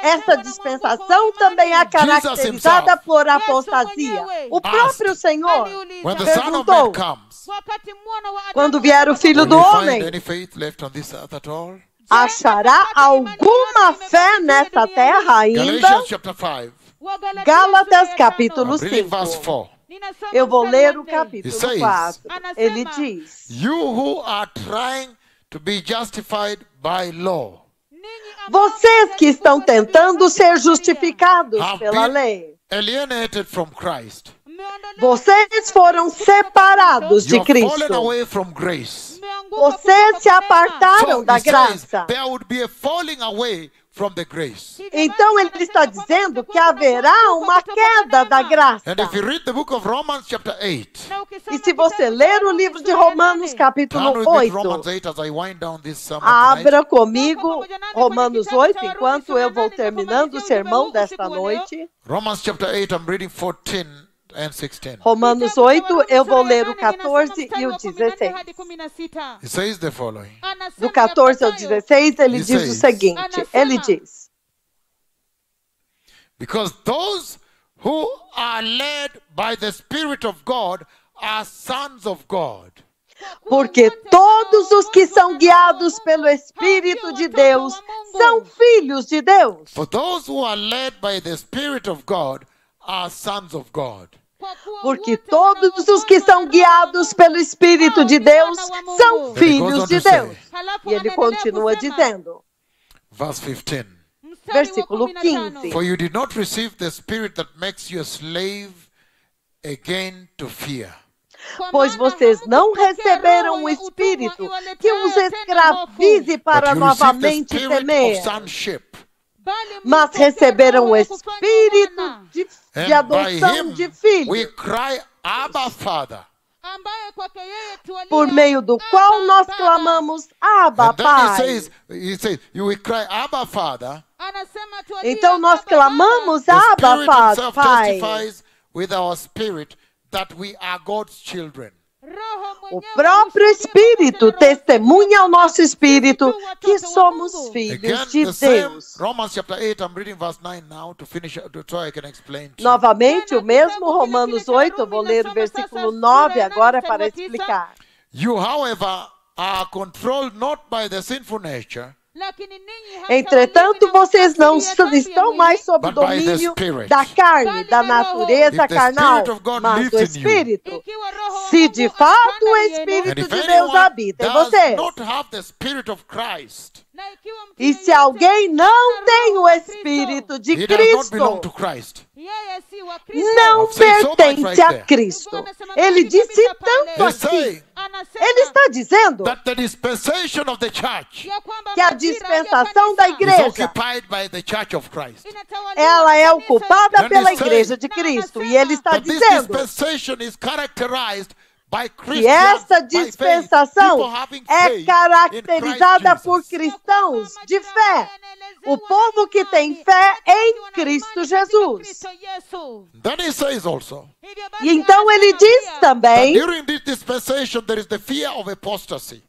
Essa dispensação também é caracterizada por apostasia. O próprio Senhor perguntou, quando vier o Filho do Homem, achará alguma fé nessa terra ainda? Galatians chapter 5. Gálatas capítulo Reading verse 5. 4. Eu vou ler o capítulo It says, 4. Ele diz: You who are trying to be justified by law vocês que estão tentando ser justificados have pela been lei, alienated from Christ. vocês foram separados You de have fallen Cristo. away from grace. Vocês se apartaram So da it says graça. there would be a falling away from the grace. Então ele está dizendo que haverá uma queda da graça. And if you read the book of Romans chapter 8, E se você ler o livro de Romanos turn capítulo with me to 8, Romans 8 as I wind down this sermon tonight. abra comigo Romanos 8, enquanto eu vou terminando o sermão desta noite. Romans chapter 8, I'm reading 14 and 16. Romanos 8, eu vou ler o 14 e o 16. It says the following. Do 14 ao 16, ele He diz o says, seguinte, ele diz: Because those who are led by the Spirit of God are sons of God. porque todos os que são guiados pelo Espírito de Deus são filhos de Deus. For those who are led by the Spirit of God are sons of God. Porque todos os que são guiados pelo Espírito de Deus são filhos de Deus. E ele continua dizendo, Verse 15. versículo 15. For you did not receive the Spirit that makes you a slave again to fear. Pois vocês não receberam o Espírito que os escravize para But you received the novamente Spirit temer, of sonship. mas receberam o Espírito de And by adoção de him filho, we cry, Abba, Father. por meio do qual nós clamamos, Abba, And then Pai. he says, you will cry, Abba, Father. Então nós clamamos, The Abba, Spirit himself Pai. testifies with our spirit that we are God's children. O próprio Espírito testemunha ao nosso Espírito que somos Again, filhos de the same Deus. Romans chapter 8, I'm reading verse 9 now to finish, so I can explain to you. Novamente, o mesmo Romanos 8, eu vou ler o versículo 9 agora para explicar. You, however, are controlled not by the sinful nature, Entretanto, vocês não estão mais sob o But by the domínio Spirit. da carne, da natureza If the carnal, Spirit of God mas do lives in you. Espírito. Se de fato o and Espírito if de Deus anyone habita em does vocês, not have the Spirit of Christ, e se alguém não tem o Espírito de he does not belong to Cristo, Christ. não I've said so much right pertence a there. Cristo. Ele disse tanto He's saying aqui. Ele está dizendo that the dispensation of the church que a dispensação da is igreja, occupied by the church of Christ. ela é ocupada Then pela he's saying igreja de Cristo. E ele está But this dizendo dispensation is characterized by que Christians, essa by faith, dispensação people having é faith caracterizada in Christ por Jesus. cristãos de fé. O povo que tem fé em Cristo Jesus. Then he says also E então ele diz that também during this dispensation there is the fear of apostasy.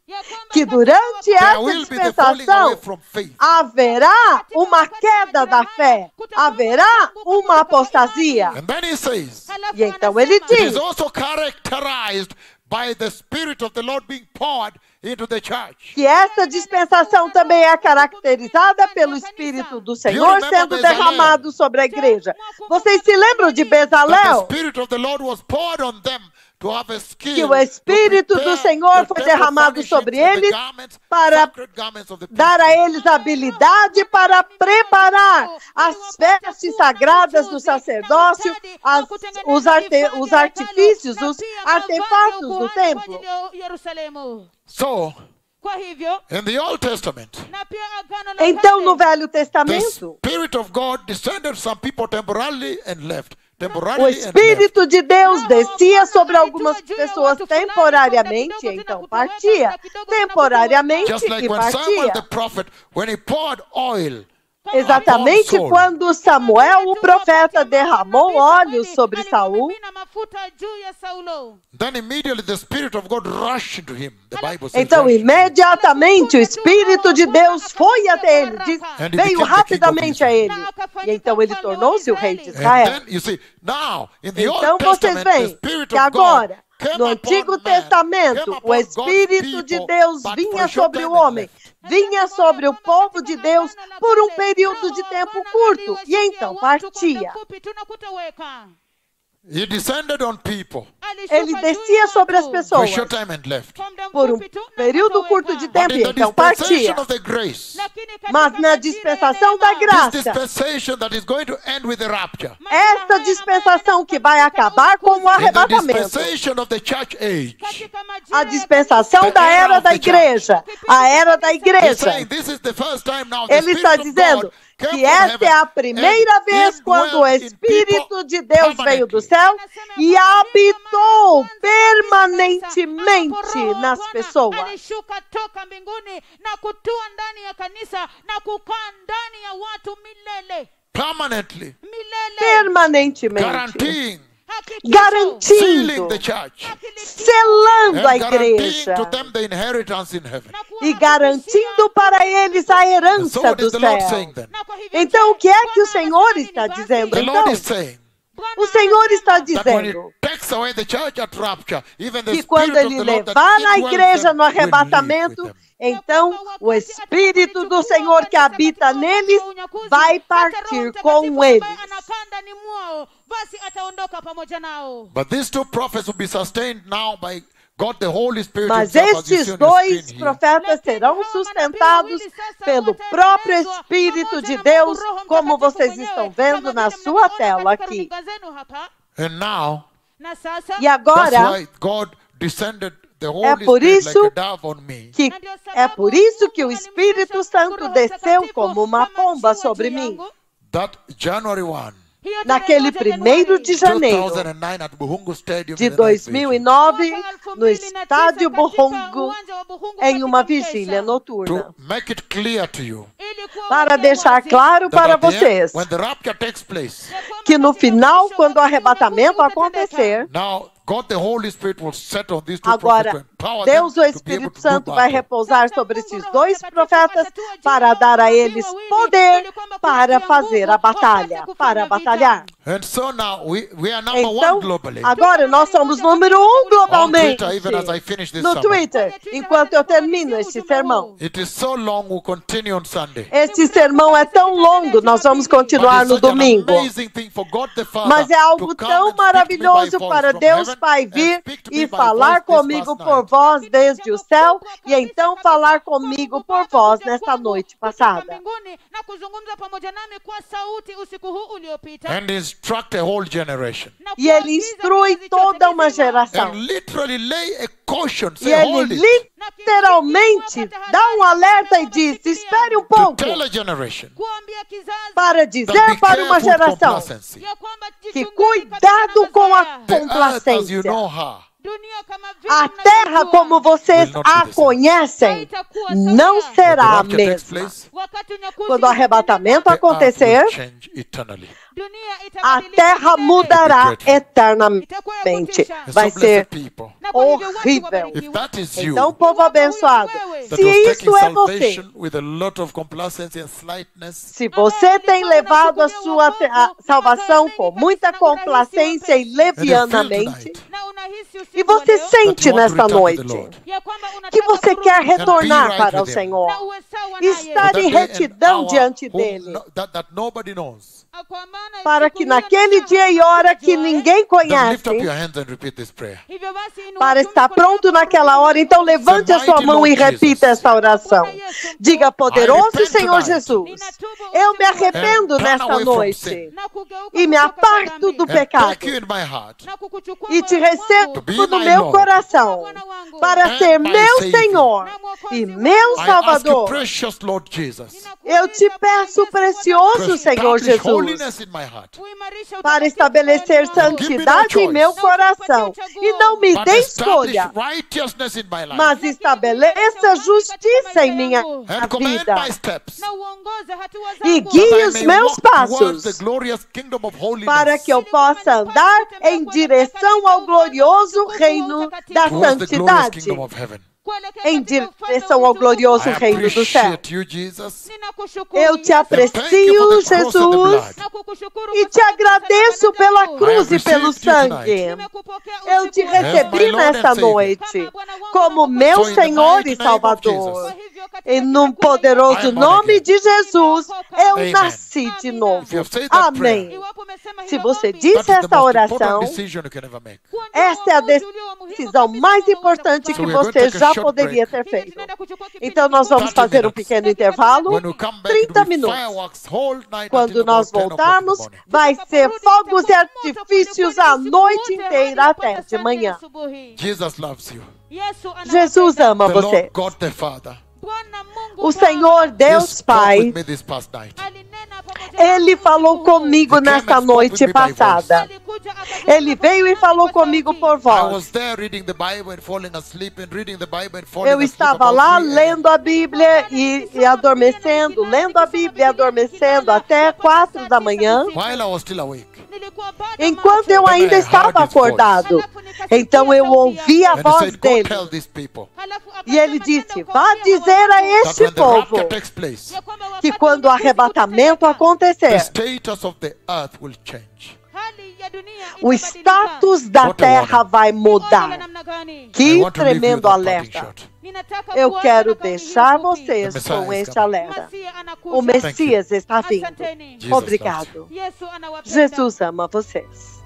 que durante There essa will be the falling away dispensação from faith. haverá uma queda da fé, haverá uma apostasia. And then he says E então ele it is diz also characterized by the Spirit of the Lord being poured into the church. que essa dispensação também é caracterizada pelo Espírito do Senhor sendo derramado sobre a igreja. Vocês se lembram de That the Bezalel? Spirit of the Lord was poured on them to have a skill Que o Espírito to do prepare Senhor the foi temple derramado furnishings sobre and the eles garments, para sacred garments of the dar a priesthood. eles habilidade para preparar as vestes sagradas do sacerdócio, os artifícios, os artefatos do templo. So, Kwa hivyo, in the Old Testament, na pia agano la Então, kale, no Velho the Testamento, Spirit of God descended some people temporarily and left. o Temporarily and left. Espírito de Deus descia sobre algumas pessoas temporariamente, então partia. Temporariamente Just like e when Samuel the partia. prophet, when he poured oil, Exatamente Saul. quando Samuel, o profeta, derramou óleo sobre Saul, Alipomimina mafuta juu ya Saulo. then immediately the Spirit of God rushed into him. The Bible says. então rushed. imediatamente o Espírito de Deus foi até ele, And he veio became the rapidamente king of a ele. E então ele tornou-se o rei de Israel. And then you see, now in the Então Old vocês Testament, the veem Spirit que of God agora, No Antigo Testamento, o Espírito de Deus vinha sobre o homem, vinha sobre o povo de Deus por um período de tempo curto e então partia. He descended on people Ele descia sobre as for a pessoas short time and left. por um período curto de But tempo in e the então partia. dispensation of the grace, Mas na dispensação da this graça, dispensation that is going to end with the rapture, essa dispensação que vai acabar com o in the arrebatamento, dispensation of the church age, a dispensação da era da igreja, a era da he's igreja. saying this is the first time now the Ele está Spirit of dizendo God came que from esta heaven é a primeira and vez quando o indwelt in Espírito people de Deus veio do permanently. céu e habitou permanentemente nas pessoas. Alishuka toka mbinguni na kutua ndani ya kanisa na kukaa ndani ya watu milele. Permanently, Permanentemente. guaranteeing, sealing Garantindo, the church, selando a and guaranteeing igreja to them the inheritance in heaven. e garantindo para eles a And so herança what do is the Lord céu. saying then? Então, o que é que o Senhor está dizendo? The Então, Lord is saying o Senhor está that when He dizendo takes away the church at rapture, even the que quando Spirit of Ele the Lord that levar a indwells igreja them no will live with arrebatamento, them. então o Espírito do Senhor que habita neles vai partir com eles. But these two prophets will be sustained now by God the Holy Spirit Mas himself, as you see estes on your dois screen here. profetas serão sustentados pelo próprio Espírito de Deus, como vocês estão vendo na sua tela aqui. And now, E that's agora, why God descended the Holy por Spirit isso like a dove on me. é por isso que o Espírito Santo desceu como uma pomba sobre mim, That January 1, naquele 1º de janeiro 2009 at Buhungu Stadium de in the night vigil. 2009, no estádio Buhungu, em uma vigília noturna. To make it clear to you Para deixar claro that para at the end, vocês when the rapture takes place, que no final, quando o arrebatamento acontecer, now God the Holy Spirit will set on these two prophets to agora empower Deus, o them to be able Espírito to do Santo, vai battle. repousar sobre esses dois profetas para dar a eles poder para fazer a batalha, para batalhar. And so now we are number Então, one globally. agora nós somos número 1 globalmente. On Twitter, even as I finish this No sermon. Twitter, enquanto eu termino este sermão. It is so long, we'll continue on Sunday. Este sermão é tão longo, nós vamos continuar But no it's such an domingo. amazing thing for God the Father Mas é algo to come tão and speak to me by maravilhoso voice para from Deus heaven Pai and vir speak to me e by falar voice this comigo past por night. voz desde o céu e então falar comigo por voz nesta noite passada. And instruct a whole generation. E ele instrui toda uma geração. And literally lay a caution, E say, ele hold it, literalmente dá um alerta e diz: espere um to pouco, tell a generation para that dizer be para uma careful with geração complacency. que cuidado com a The earth as you complacência. know her A terra como vocês a conhecem não when the será a rapture takes mesma. place, Quando o arrebatamento the earth acontecer, will change eternally. a terra mudará eternamente. And Vai so ser blessed people, horrível. if that is you, Então, povo abençoado, that se was isso taking é você, salvation with a lot of complacency and slightness, se você tem levado a sua a salvação com muita complacência e and you feel levianamente, tonight e você that sente you want to nesta return to noite the Lord, que você quer retornar right para o with him. Senhor, for estar that em day and retidão hour diante whom dele, that nobody knows, para que naquele dia e hora que ninguém then lift up conhece, your hands and repeat this prayer. para estar pronto naquela hora, então levante a sua mão e repita essa oração. Diga: poderoso Senhor Jesus, eu me arrependo nesta noite e me aparto do And pecado take you in my heart e te recebo no meu coração para ser meu Senhor e meu I ask you, Salvador. precious Lord Jesus, Eu te peço, to precioso Senhor establish Jesus, holiness in my heart. para estabelecer santidade em meu coração e não me But dê establish escolha, righteousness in my life. mas estabeleça justiça em minha And command vida my steps. e That guie I os may meus walk towards the passos glorious kingdom of holiness. para que eu possa andar em direção ao glorioso reino da Towards the glorious santidade, kingdom of heaven. em direção ao glorioso I reino do céu. appreciate you, Jesus. Eu te aprecio, Jesus, e te agradeço pela cruz e pelo sangue. Eu te recebi nesta noite como meu Senhor e Salvador. E no poderoso nome de Jesus, eu nasci de novo. Amém. Se você disse esta oração, essa é a decisão mais importante que você já poderia ter feito. Então nós vamos fazer um pequeno intervalo, 30 minutos. Quando nós voltarmos, vai ser fogos e artifícios a noite inteira até de manhã. Jesus ama você. O Senhor Deus Pai, Ele falou comigo nesta noite passada. Ele veio e falou comigo por voz. Eu estava lá lendo a Bíblia e adormecendo, lendo a Bíblia e adormecendo até 4 da manhã, enquanto eu ainda estava acordado. Então eu ouvi a voz dele. E ele disse, vá dizer a este povo que quando o arrebatamento acontecer, o status da terra vai mudar. Que tremendo alerta. Eu quero deixar vocês com este alerta. O Messias está vindo. Obrigado. Jesus ama vocês.